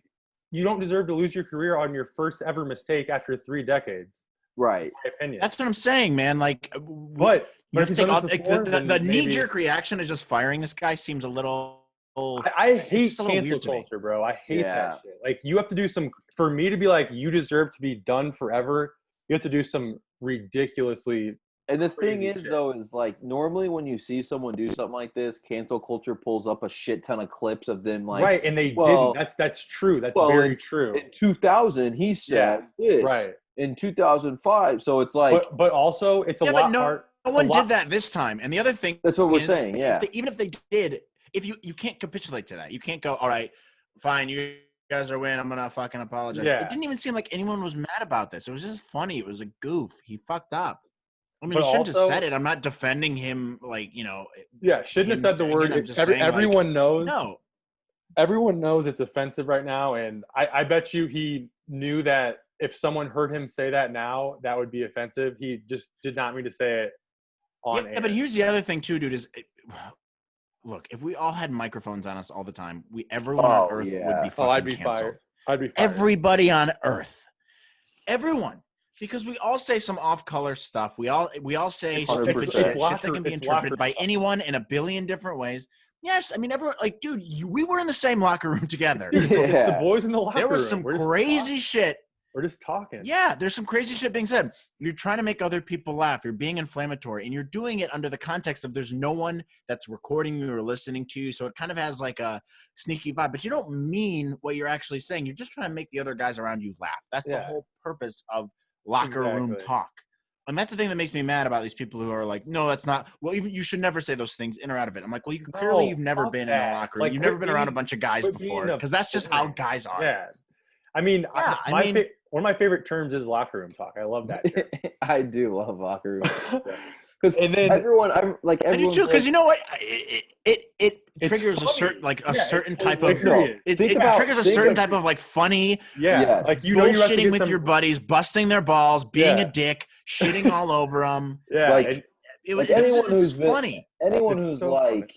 you don't deserve to lose your career on your first ever mistake after 3 decades. Right. My opinion. That's what I'm saying, man. Like, but you have to take all, before, the knee-jerk reaction is just firing this guy seems a little. I hate cancel culture, bro. I hate that shit. Like, you have to do some for me to be like, you deserve to be done forever. You have to do some ridiculously. And the thing is, shit. though, is like normally when you see someone do something like this, cancel culture pulls up a shit ton of clips of them like, right, and they didn't. That's true. That's very true. In 2000, he said this. Right. In 2005, so it's like. But also, it's a lot hard. No one did that this time. And the other thing, that's what we're saying. Yeah. Even if they did, if you can't capitulate to that, you can't go, all right, fine, you guys are winning. I'm gonna fucking apologize. Yeah. It didn't even seem like anyone was mad about this. It was just funny. It was a goof. He fucked up. I mean, he shouldn't have said it. I'm not defending him, like, you know. Yeah, shouldn't have said the word. Everyone knows. No. Everyone knows it's offensive right now, and I bet you he knew that if someone heard him say that now, that would be offensive. He just did not mean to say it on air. Yeah, but here's the other thing too, dude. Look, if we all had microphones on us all the time, everyone on Earth would be fucking canceled. I'd be fired. Everybody on Earth. Everyone. Because we all say some off-color stuff. We all say stupid shit that can be interpreted by anyone in a billion different ways. Yes, I mean, everyone, like, dude, we were in the same locker room together. Dude, it's the boys in the locker room. There was some crazy shit. We're just talking. Yeah, there's some crazy shit being said. You're trying to make other people laugh. You're being inflammatory, and you're doing it under the context of there's no one that's recording you or listening to you, so it kind of has like a sneaky vibe. But you don't mean what you're actually saying. You're just trying to make the other guys around you laugh. That's the whole purpose of locker room talk. And that's the thing that makes me mad about these people who are like, no, that's not. Well, even you should never say those things in or out of it. I'm like, well, clearly you've never been in a locker room. Like, you've never been around a bunch of guys before, because that's just how guys are. Yeah. I mean, one of my favorite terms is locker room talk. I love that term. I do love locker room. Because everyone, I do too. Because you know what, it triggers a certain certain type of it triggers a certain type of like funny, like you know, bullshitting with your buddies, busting their balls, being a dick, shitting all over them. Yeah, like it was funny. Anyone who's like,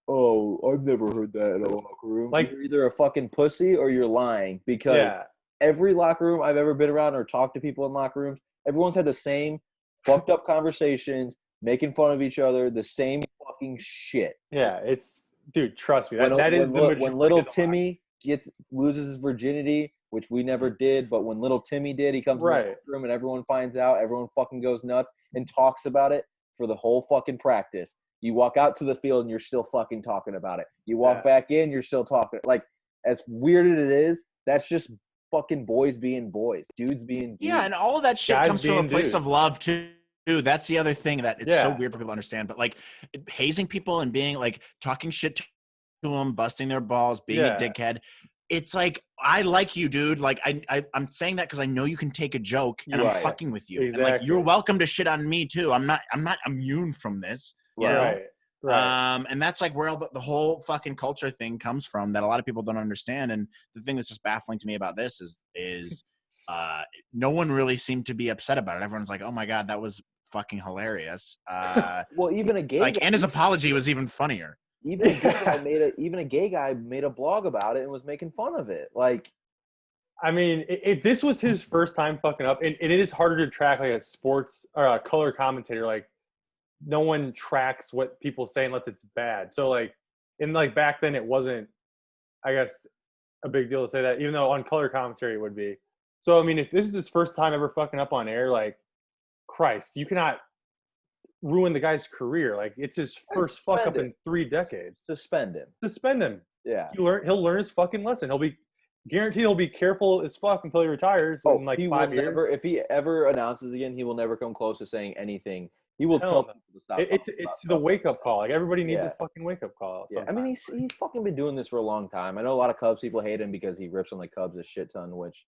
oh, I've never heard that in a locker room. Like, you're either a fucking pussy or you're lying, because every locker room I've ever been around or talked to people in locker rooms, everyone's had the same fucked up conversations, making fun of each other, the same fucking shit. Yeah, dude, trust me. When little Timmy loses his virginity, which we never did, but when little Timmy did, he comes in the locker room and everyone finds out, everyone fucking goes nuts and talks about it for the whole fucking practice. You walk out to the field and you're still fucking talking about it. You walk back in, you're still talking. Like, as weird as it is, that's just fucking boys being boys, dudes being dudes. Yeah, and all of that shit comes from a place of love too. That's the other thing that it's so weird for people to understand. But like, hazing people and being like talking shit to them, busting their balls, being a dickhead. It's like, I like you, dude. Like, I'm saying that because I know you can take a joke, and I'm fucking with you. Exactly. And like, you're welcome to shit on me too. I'm not immune from this. You know? Right. And that's like where the whole fucking culture thing comes from, that a lot of people don't understand. And the thing that's just baffling to me about this is no one really seemed to be upset about it. Everyone's like, oh my God, that was fucking hilarious. Well, even a gay guy, and his apology was even funnier. Even a gay guy made a blog about it and was making fun of it. Like, I mean, if this was his first time fucking up, and it is harder to track like a sports or a color commentator, like, no one tracks what people say unless it's bad. So like, back then it wasn't, I guess, a big deal to say that, even though on color commentary it would be. So I mean, if this is his first time ever fucking up on air, like, Christ, you cannot ruin the guy's career. Like, it's his first fuck up in 3 decades. Suspend him. Yeah. He'll learn his fucking lesson. Guaranteed he'll be careful as fuck until he retires in like 5 years. If he ever announces again, he will never come close to saying anything. He will tell people to stop. It's the wake-up call. Like, everybody needs a fucking wake-up call. Yeah. I mean, he's fucking been doing this for a long time. I know a lot of Cubs people hate him because he rips on the Cubs a shit ton, which,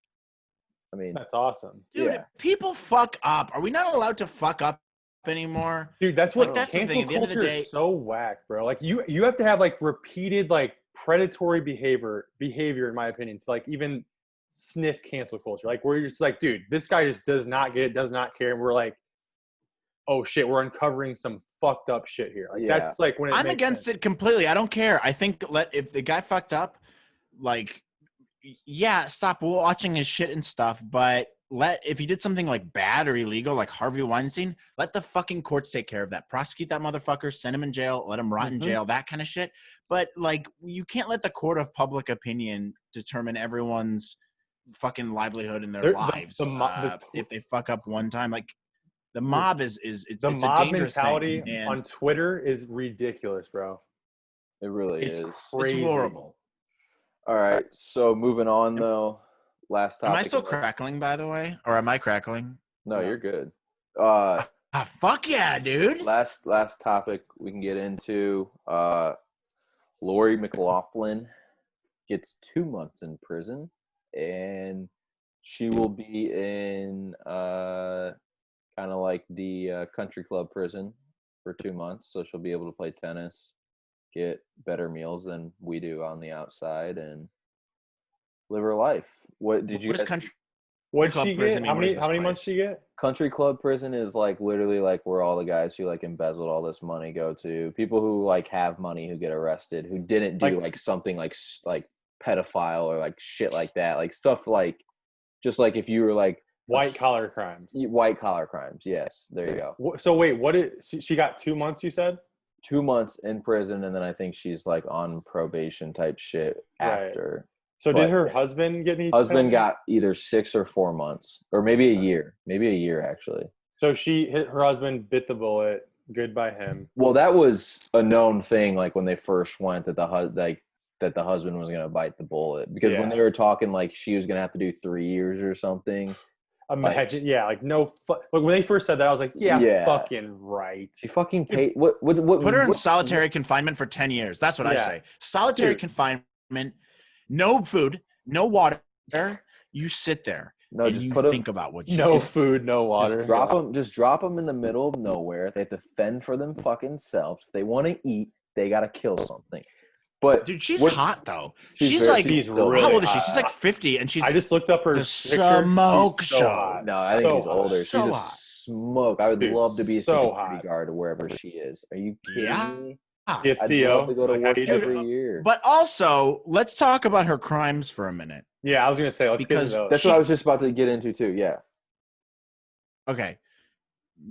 I mean, that's awesome. Dude, people fuck up. Are we not allowed to fuck up anymore? Dude, that's what cancel culture is so whack, bro. Like, you have to have like repeated like predatory behavior, in my opinion, to like even sniff cancel culture. Like, where you're just like, dude, this guy just does not get it, does not care. And we're like, oh shit, we're uncovering some fucked up shit here. Like, that's like when I'm against it completely. I don't care. I think if the guy fucked up, like, stop watching his shit and stuff. But if you did something like bad or illegal, like Harvey Weinstein, let the fucking courts take care of that. Prosecute that motherfucker, send him in jail, let him rot in jail, that kind of shit. But like, you can't let the court of public opinion determine everyone's fucking livelihood in their lives. If they fuck up one time, like the mob it's a dangerous mentality thing, on Twitter is ridiculous, bro. It really is. Crazy. It's horrible. All right, so moving on though. Last topic. Am I still crackling, by the way, or am I crackling? No, you're good. Fuck yeah, dude. Last topic we can get into. Lori Loughlin gets 2 months in prison, and she will be in kind of like the country club prison for 2 months, so she'll be able to play tennis, get better meals than we do on the outside, and live her life. What did you? What she get? How many months she get? Country club prison is like literally like where all the guys who like embezzled all this money go to. People who like have money who get arrested, who didn't do like something like pedophile or like shit like that, like stuff like just like if you were like white collar crimes. White collar crimes. Yes, there you go. So wait, she got 2 months? You said 2 months in prison, and then I think she's like on probation type shit after. So did her husband get any? Husband got either 6 or 4 months, or maybe a year. Maybe a year actually. So her husband bit the bullet. Good by him. Well, that was a known thing. Like when they first went, that the husband was gonna bite the bullet, because when they were talking like she was gonna have to do 3 years or something. Imagine, like when they first said that, I was like, fucking right. She fucking paid. What? Put her in solitary confinement for 10 years. That's what I say. Solitary confinement. No food, no water. You sit there and you think about what you do. No food, no water. Just drop them in the middle of nowhere. They have to fend for them fucking selves. If they want to eat, they got to kill something. But dude, she's hot though. She's like, really how old is she? She's like 50, and she's. I just looked up her the smoke show. No, I think she's older. She's so hot. Smoke. I would love to be a security guard wherever she is. Are you kidding me? I'd love to go to work every year. But also, let's talk about her crimes for a minute. Yeah, I was gonna say let's get into those. That's what I was just about to get into too. Yeah. Okay.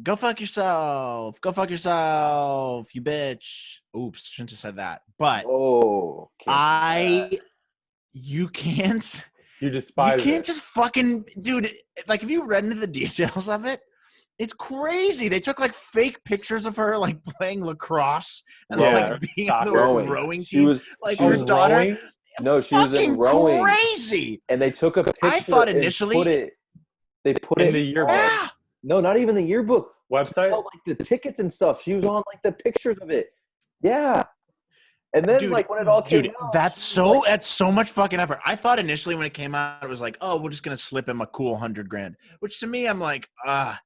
Go fuck yourself. Go fuck yourself, you bitch. Oops, shouldn't have said that. But you can't. You despise. You can't just fucking, dude. Like, if you read into the details of it, it's crazy. They took like fake pictures of her like playing lacrosse and like being on the rowing team. She was daughter. Rowing? No, she was in rowing. Crazy. And they took a picture. I thought initially they put it in the yearbook. Yeah. No, not even the yearbook website. Like the tickets and stuff. She was on like the pictures of it. Yeah. And then like when it all came out, that's so much fucking effort. I thought initially when it came out, it was like, oh, we're just gonna slip him a cool $100,000. Which to me, I'm like, I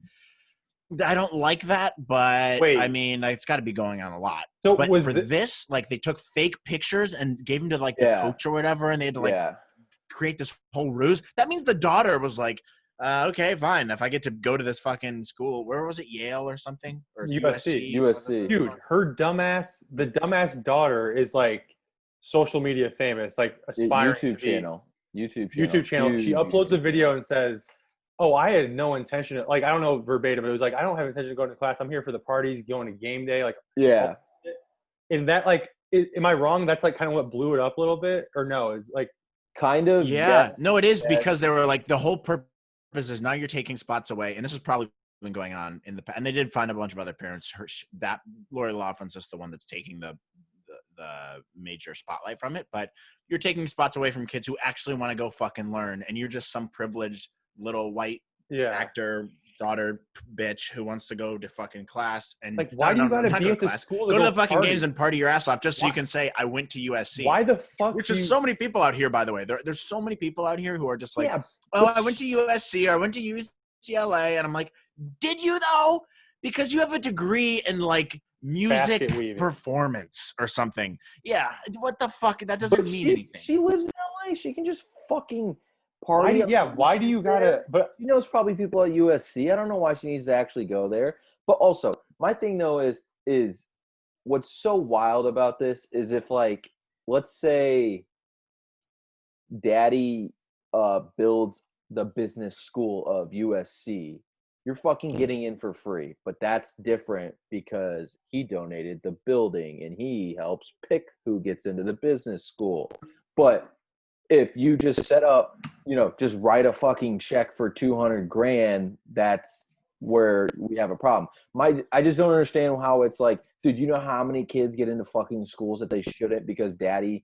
don't like that, but I mean, it's got to be going on a lot. So, but this, like, they took fake pictures and gave them to like the coach or whatever, and they had to like create this whole ruse. That means the daughter was like, okay, fine. If I get to go to this fucking school, where was it, Yale or something, or USC. Dude, the dumbass daughter is like social media famous, like aspiring YouTube channel. She uploads a video and says, oh, I had no intention. Like, I don't know verbatim, but it was like, I don't have intention of going to class. I'm here for the parties, going to game day. Like, and that, like, am I wrong? That's like kind of what blew it up a little bit, or no? Is like kind of. Yeah. No, it is because they were like, the whole purpose is now you're taking spots away, and this has probably been going on in the past. And they did find a bunch of other parents. That Lori Loughlin's just the one that's taking the major spotlight from it, but you're taking spots away from kids who actually want to go fucking learn, and you're just some privileged little white actor daughter bitch who wants to go to fucking class. And like, why do you gotta be at the school? Go to the fucking games and party your ass off just so you can say I went to USC. Why the fuck? Which is so many people out here, by the way. There's so many people out here who are just like, I went to USC or I went to UCLA, and I'm like, did you though? Because you have a degree in like music performance or something. Yeah, what the fuck? That doesn't mean anything. She lives in LA. She can just fucking party. Why do you gotta? But she knows probably people at USC. I don't know why she needs to actually go there. But also, my thing though is what's so wild about this is if, like, let's say Daddy builds the business school of USC, you're fucking getting in for free. But that's different because he donated the building and he helps pick who gets into the business school. But if you just set up, just write a fucking check for $200,000, that's where we have a problem. I just don't understand how it's like, dude, you know how many kids get into fucking schools that they shouldn't because daddy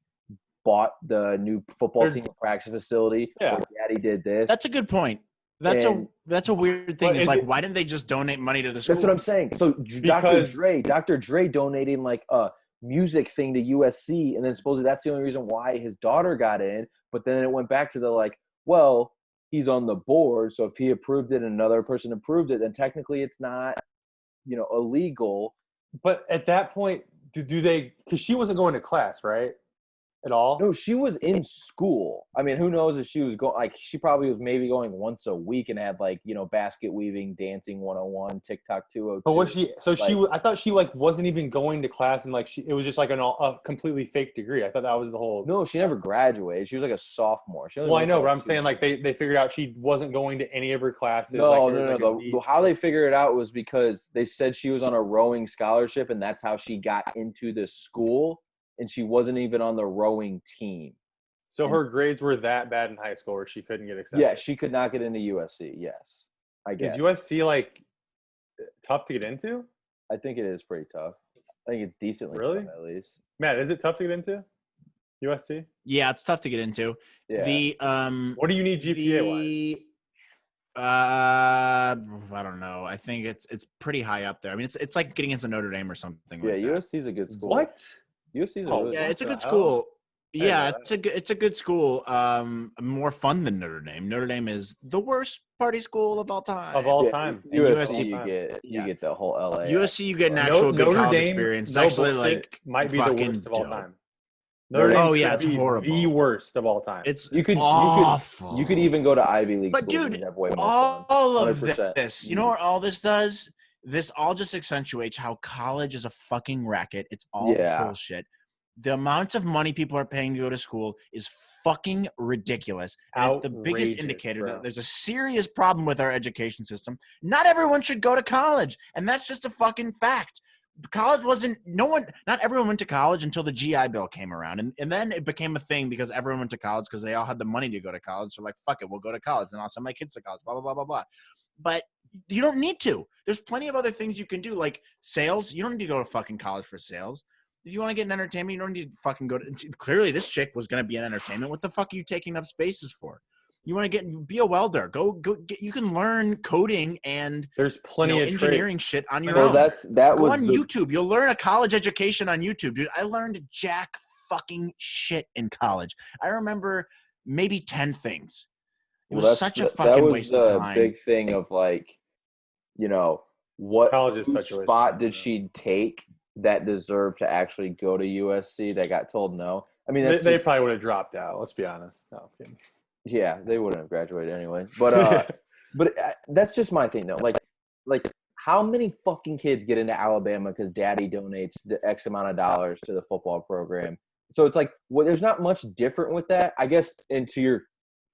bought the new football team practice facility or daddy did this. That's a good point. That's a weird thing. It's like, why didn't they just donate money to the school? That's what I'm saying. So Dr. Dre donating like a music thing to USC, and then supposedly that's the only reason why his daughter got in. But then it went back to the like, well, he's on the board, so if he approved it and another person approved it, then technically it's not, illegal. But at that point, do they? Because she wasn't going to class, right? At all? No, she was in school. I mean, who knows if she was going, like, she probably was maybe going once a week and had, like, basket weaving, dancing 101, TikTok 202. But was she, so like, I thought she, like, wasn't even going to class and, like, it was just, like, a completely fake degree. I thought that was the whole. No, she never graduated. She was, like, a sophomore. Well, I know, but I'm saying, like, they figured out she wasn't going to any of her classes. No. How they figured it out was because they said she was on a rowing scholarship and that's how she got into the school. And she wasn't even on the rowing team. So her grades were that bad in high school where she couldn't get accepted? Yeah, she could not get into USC, yes. I guess. Is USC, like, tough to get into? I think it is pretty tough. I think it's decently really tough, at least. Matt, is it tough to get into USC? Yeah, it's tough to get into. Yeah. What do you need GPA-wise? I don't know. I think it's pretty high up there. I mean, it's like getting into Notre Dame or something like that. Yeah, USC's a good school. What? It's a good school. Yeah, it's a good school. More fun than Notre Dame. Notre Dame is the worst party school of all time. Time. USC, you get the whole LA. USC, you get an actual good college experience. Actually, like might be the worst of all time. It's horrible. The worst of all time. It's awful. You could even go to Ivy League. But dude, all of this, you know what all this does? This all just accentuates how college is a fucking racket. It's all bullshit. The amount of money people are paying to go to school is fucking ridiculous. And it's the biggest indicator that there's a serious problem with our education system. Not everyone should go to college. And that's just a fucking fact. College not everyone went to college until the GI Bill came around. And then it became a thing because everyone went to college because they all had the money to go to college. So like, fuck it, we'll go to college. And I'll send my kids to college, blah, blah, blah, blah, blah. But you don't need to. There's plenty of other things you can do, like sales. You don't need to go to fucking college for sales. If you want to get an entertainment, you don't need to fucking go to. Clearly, this chick was going to be an entertainment. What the fuck are you taking up spaces for? You want to be a welder? Go. You can learn coding and there's plenty of engineering trades. Shit on your own. Go on YouTube. You'll learn a college education on YouTube, dude. I learned jack fucking shit in college. I remember maybe 10 things. It was such a fucking waste of time. That was the big thing of like, what spot did she take that deserved to actually go to USC that got told no? I mean, they probably would have dropped out. Let's be honest. No, yeah, they wouldn't have graduated anyway. But that's just my thing though. Like how many fucking kids get into Alabama because daddy donates the X amount of dollars to the football program? So it's like, there's not much different with that. I guess, and to your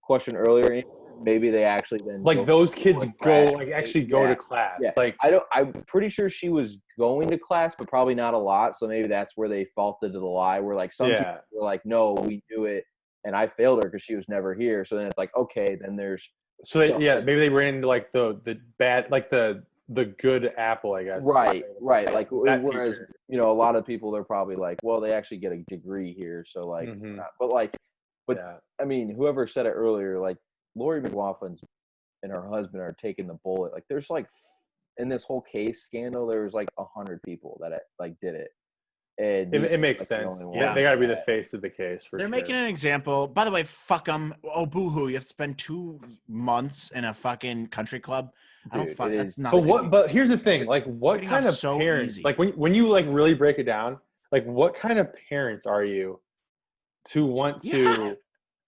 question earlier, maybe they actually then those kids go to class. Yeah. Like I'm pretty sure she was going to class, but probably not a lot. So maybe that's where they faulted to the lie. Where like some people were like, no, we do it, and I failed her because she was never here. So then it's like, okay, then there's maybe they ran into like the bad, like the good apple, I guess. Right. Like whereas a lot of people, they're probably like, well, they actually get a degree here, so like, I mean, whoever said it earlier, like Lori Loughlin and her husband are taking the bullet. Like there's like in this whole case scandal, there was like 100 people that did it. And it makes sense. Yeah, they got to be the face of the case. They're making an example. By the way, fuck them. Oh, boo-hoo. You have to spend 2 months in a fucking country club. I don't fuck. That's not. But here's the thing. Like, what kind of parents? Like, when you like really break it down, like, what kind of parents are you to want to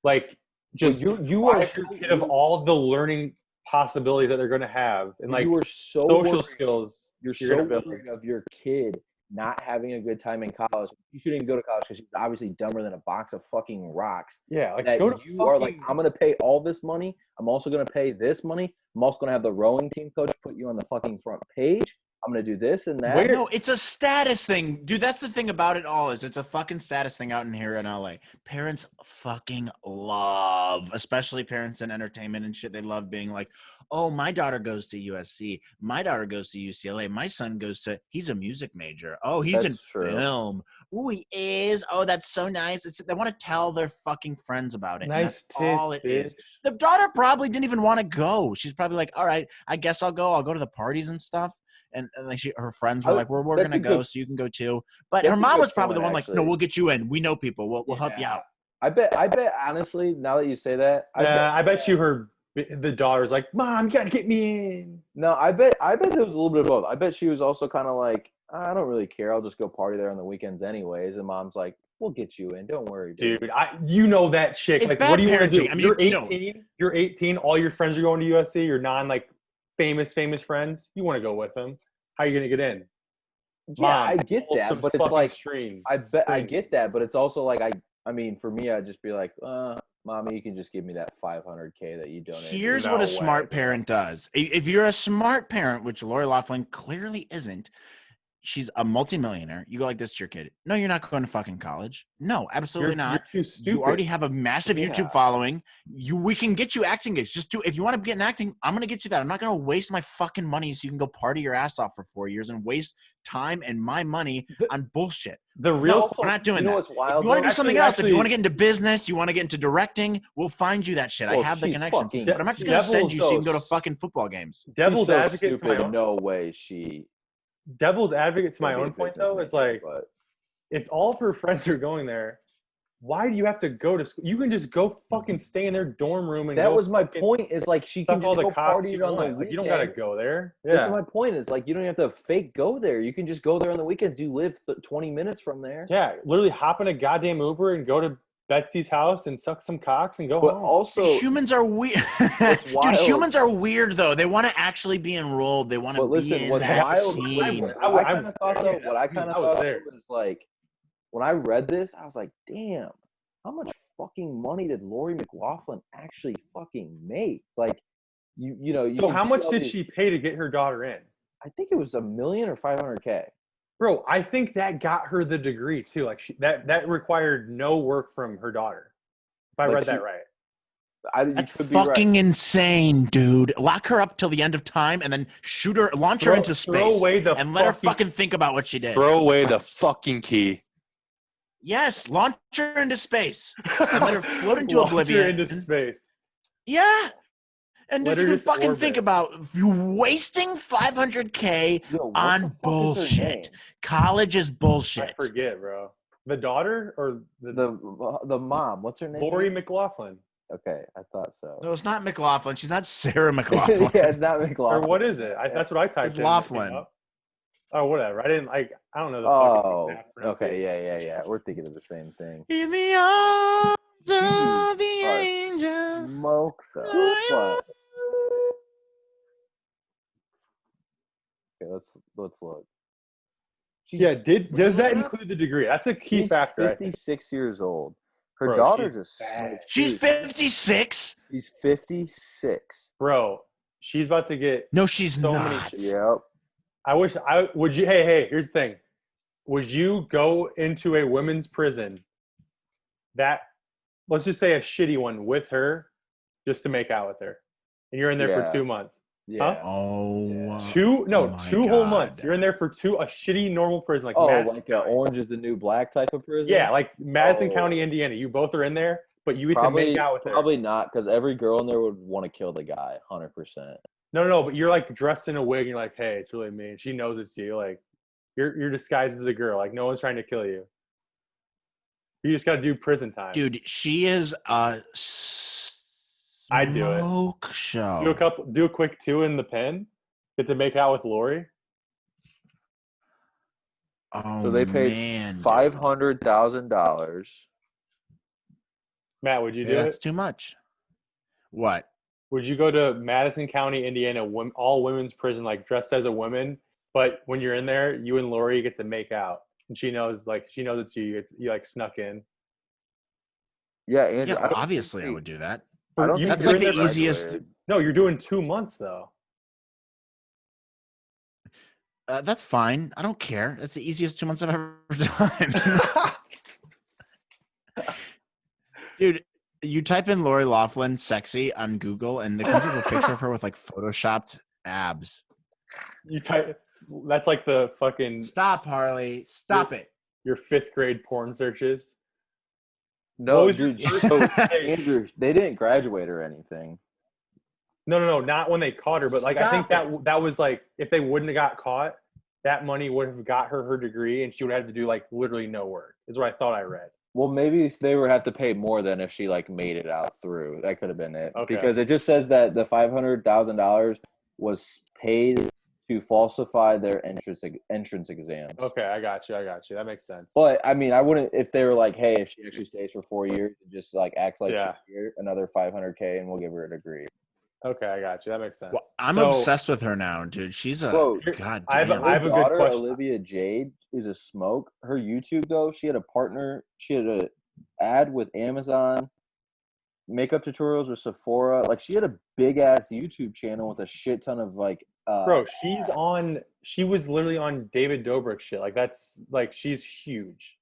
like just you are your kid of all the learning possibilities that they're going to have and like you are so social skills. You're so worried of your kid not having a good time in college. You shouldn't even go to college because she's obviously dumber than a box of fucking rocks. Yeah, like that go to you are like, I'm going to pay all this money. I'm also going to pay this money. I'm also going to have the rowing team coach put you on the fucking front page. I'm going to do this and that. No, it's a status thing. Dude, that's the thing about it all is it's a fucking status thing out in here in LA. Parents fucking love, especially parents in entertainment and shit. They love being like, oh, my daughter goes to USC. My daughter goes to UCLA. My son he's a music major. Oh, he's in film. Ooh, he is. Oh, that's so nice. They want to tell their fucking friends about it. Nice and that's all it is. The daughter probably didn't even want to go. She's probably like, all right, I guess I'll go. I'll go to the parties and stuff. And like her friends were like, we're going to go, so you can go too. But her mom was probably the one like, no, we'll get you in. We know people. We'll help you out. I bet honestly, now that you say that, I bet the daughter's like, Mom, you got to get me in. No, I bet there was a little bit of both. I bet she was also kind of like, I don't really care. I'll just go party there on the weekends anyways. And Mom's like, we'll get you in. Don't worry, baby. Dude. You know that chick. It's like, bad what do you want to parenting. do? I mean, you're 18. You're 18. All your friends are going to USC. You're famous friends. You want to go with them. How are you going to get in? Yeah, Mom, I get that, but it's like streams. I get that, but it's also like I mean, for me, I'd just be like, Mommy, you can just give me that $500K that you donated. Here's what a smart parent does. If you're a smart parent, which Lori Loughlin clearly isn't, she's a multimillionaire. You go like this to your kid. No, you're not going to fucking college. No, absolutely not. You're too stupid. You already have a massive YouTube following. We can get you acting gigs. If you want to get in acting, I'm going to get you that. I'm not going to waste my fucking money so you can go party your ass off for 4 years and waste time and my money on bullshit. We're not doing that. What's wild, you want to do something else. If you want to get into business, you want to get into directing, we'll find you that shit. Well, I have the connections. But I'm not just going to send you so you can go to fucking football games. Devil's advocate to my own. No way Devil's advocate to my own point, though, is like, if all of her friends are going there, why do you have to go to school? You can just go fucking stay in their dorm room and that was my point. Is like she can just go party on the weekend. Like, you don't gotta go there. Yeah. That's my point. Is like you don't have to fake go there. You can just go there on the weekends. You live 20 minutes from there. Yeah, literally hop in a goddamn Uber and go to Betsy's house and suck some cocks and go home. Also, humans are weird. Dude, humans are weird though. They want to actually be enrolled. They want to be in that scene. What I kind of thought was like, when I read this, I was like, damn, how much fucking money did Lori Loughlin actually fucking make? Like, you know. So how much did she pay to get her daughter in? I think it was $1 million or $500K. Bro, I think that got her the degree too. Like that required no work from her daughter. If I read that right. That's fucking insane, dude. Lock her up till the end of time and then launch her into space and let her fucking think about what she did. Throw away the fucking key. Yes, launch her into space and let her float into oblivion. Launch her into space. Yeah. And just fucking think about you wasting $500K on bullshit. College is bullshit. I forget, bro. The daughter or the mom? What's her name? Lori Loughlin. Okay, I thought so. No, it's not McLaughlin. She's not Sarah McLaughlin. Yeah, it's not McLaughlin. Or what is it? That's what I typed it's in. Laughlin. Oh, whatever. I don't know the fucking okay, yeah. We're thinking of the same thing. In the arms of the angel. Smoke though. Okay, let's look. Does that include the degree? That's a key factor. 56 years old. Her daughter's a snake. She's 56? She's 56. Bro, she's about to get No, she's not. Yep. Hey, here's the thing. Would you go into a women's prison let's just say a shitty one with her just to make out with her? And you're in there for 2 months. Yeah. Huh? Oh. 2 whole months. You're in there for a shitty normal prison like Orange is the New Black type of prison? Yeah, like Madison County, Indiana. You both are in there, but you get to make out with her. Probably not, because every girl in there would want to kill the guy, 100%. No, but you're like dressed in a wig and you're like, hey, it's really me. And she knows it's you. Like you're disguised as a girl. Like no one's trying to kill you. You just gotta do prison time. Dude, she is a I'd do it. Smoke show. Do a quick 2 in the pen. Get to make out with Lori. Oh, so they paid $500,000. Matt, would you do it? That's too much. What? Would you go to Madison County, Indiana, all women's prison, like dressed as a woman, But when you're in there, you and Lori get to make out, and she knows that you like snuck in. Yeah, Andrew. Yeah, obviously I would do that. That's like the easiest. No, you're doing 2 months though. That's fine. I don't care. That's the easiest 2 months I've ever done. Dude, you type in Lori Loughlin sexy on Google, and it comes up a picture of her with like photoshopped abs. You type. That's like the fucking. Stop, Harley. Stop it. Your 5th grade porn searches. No, dude. Andrew, they didn't graduate or anything. No, not when they caught her. But like, I think that was like, if they wouldn't have got caught, that money would have got her degree, and she would have to do like literally no work. Is what I thought I read. Well, maybe they would have to pay more than if she like made it out through. That could have been it. Okay. Because it just says that the $500,000 was paid to falsify their entrance exams. Okay, I got you. That makes sense. But I mean, I wouldn't if they were like, hey, if she actually stays for 4 years and just like acts like she's here, another $500K, and we'll give her a degree. Okay, I got you. That makes sense. Well, I'm obsessed with her now, dude. She's a goddamn. I have a daughter, good question. Olivia Jade is a smoke. Her YouTube though, she had a partner. She had an ad with Amazon, makeup tutorials with Sephora. Like she had a big ass YouTube channel with a shit ton of like. Bro, she was literally on David Dobrik's shit. Like that's like she's huge.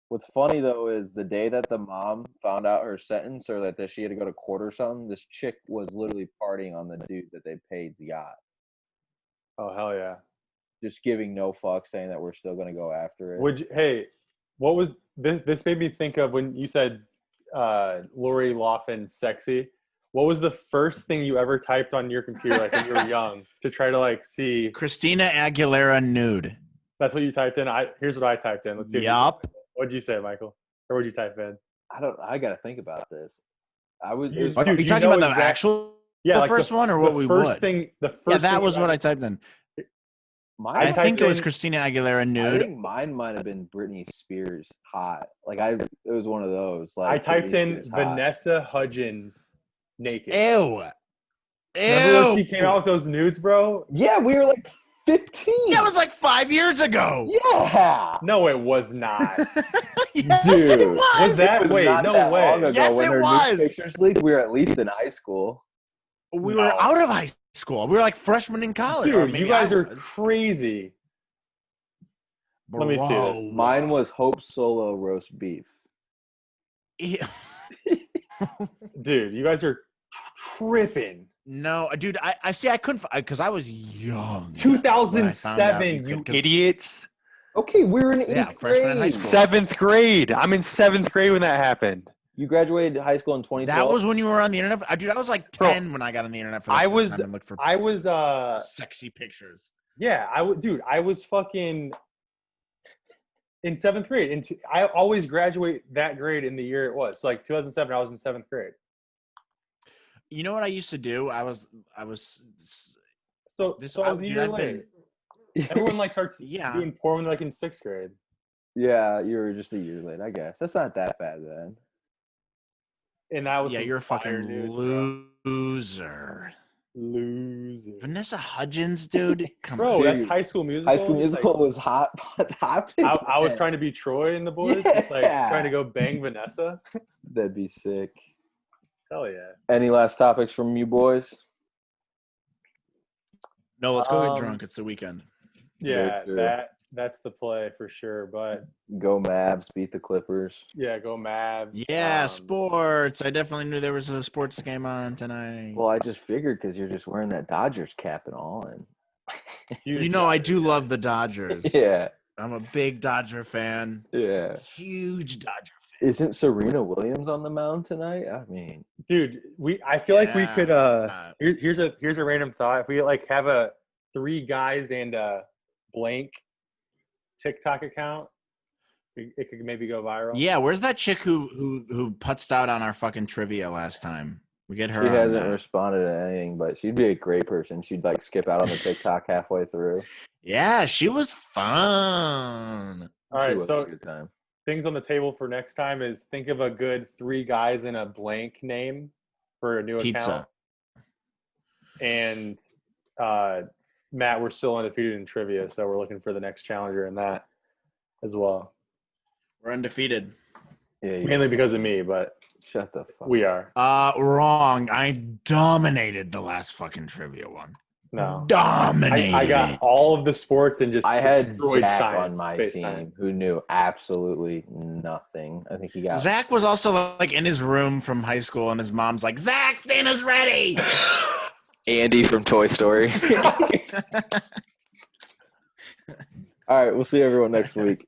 What's funny though is the day that the mom found out her sentence or that she had to go to court or something, this chick was literally partying on the dude that they paid's yacht. Oh hell yeah! Just giving no fuck, saying that we're still gonna go after it. Hey, what was this? This made me think of when you said Lori Loughlin sexy. What was the first thing you ever typed on your computer like when you were young to try to like see Christina Aguilera nude? That's what you typed in. Here's what I typed in. Let's see. Yup. What'd you say, Michael? Or what'd you type in? I gotta think about this. Are you talking about the actual the first one or what we would? That was what I typed in. I think it was Christina Aguilera nude. I think mine might have been Britney Spears hot. Like it was one of those. Like I typed in Vanessa Hudgens naked. Ew. Remember when she came out with those nudes, bro? Yeah, we were like 15. That was like 5 years ago. Yeah. No, it was not. Yes, dude, it was. Was that? Wait, no way. Yes, it was. Pictures leaked, we were at least in high school. We were out of high school. We were like freshmen in college. Dude, you guys are crazy. Bro. Let me see this. Mine was Hope Solo roast beef. Yeah. Dude, you guys are tripping. No, dude, I see. I couldn't because I was young. 2007, you idiots. Okay, we were in 8th freshman in high grade. school. 7th grade. I'm in 7th grade when that happened. You graduated high school in 2012. That was when you were on the internet. Dude, I was like 10 when I got on the internet for the first time and looked for sexy pictures. Yeah, I was fucking in 7th grade. And I always graduate that grade in the year it was. So like 2007, I was in 7th grade. You know what I used to do? I was I was a year late. Everyone like starts doing porn when they're like in 6th grade. Yeah, you were just a year late, I guess. That's not that bad then. And I was you're a fucking loser. Vanessa Hudgens, dude. Come on. That's High School Musical. High School Musical was hot. I was trying to be Troy and the boys, just like trying to go bang Vanessa. That'd be sick. Hell yeah. Any last topics from you boys? No, let's go get drunk. It's the weekend. Yeah, that's the play for sure. But go Mavs, beat the Clippers. Yeah, go Mavs. Yeah, sports. I definitely knew there was a sports game on tonight. Well, I just figured because you're just wearing that Dodgers cap and all. And I do love the Dodgers. Yeah. I'm a big Dodger fan. Yeah. Huge Dodger fan. Isn't Serena Williams on the mound tonight? I mean, dude, I feel like we could here's a random thought. If we like have a 3 guys and a blank TikTok account, it could maybe go viral. Yeah, where's that chick who putzed out on our fucking trivia last time? We get her. She hasn't responded to anything, but she'd be a great person. She'd like skip out on the TikTok halfway through. Yeah, she was fun. All right, so good time. Things on the table for next time is think of a good 3 guys in a blank name for a new account. Pizza. And Matt, we're still undefeated in trivia, so we're looking for the next challenger in that as well. We're undefeated. Yeah, Mainly because of me, but shut the fuck. We are. Wrong. I dominated the last fucking trivia one. No. Dominated. I got all of the sports and just I had destroyed Zach science, on my space team science. who knew absolutely nothing. I think he got Zach was also like in his room from high school, and his mom's like, "Zach, dinner's ready." Andy from Toy Story. All right, we'll see everyone next week.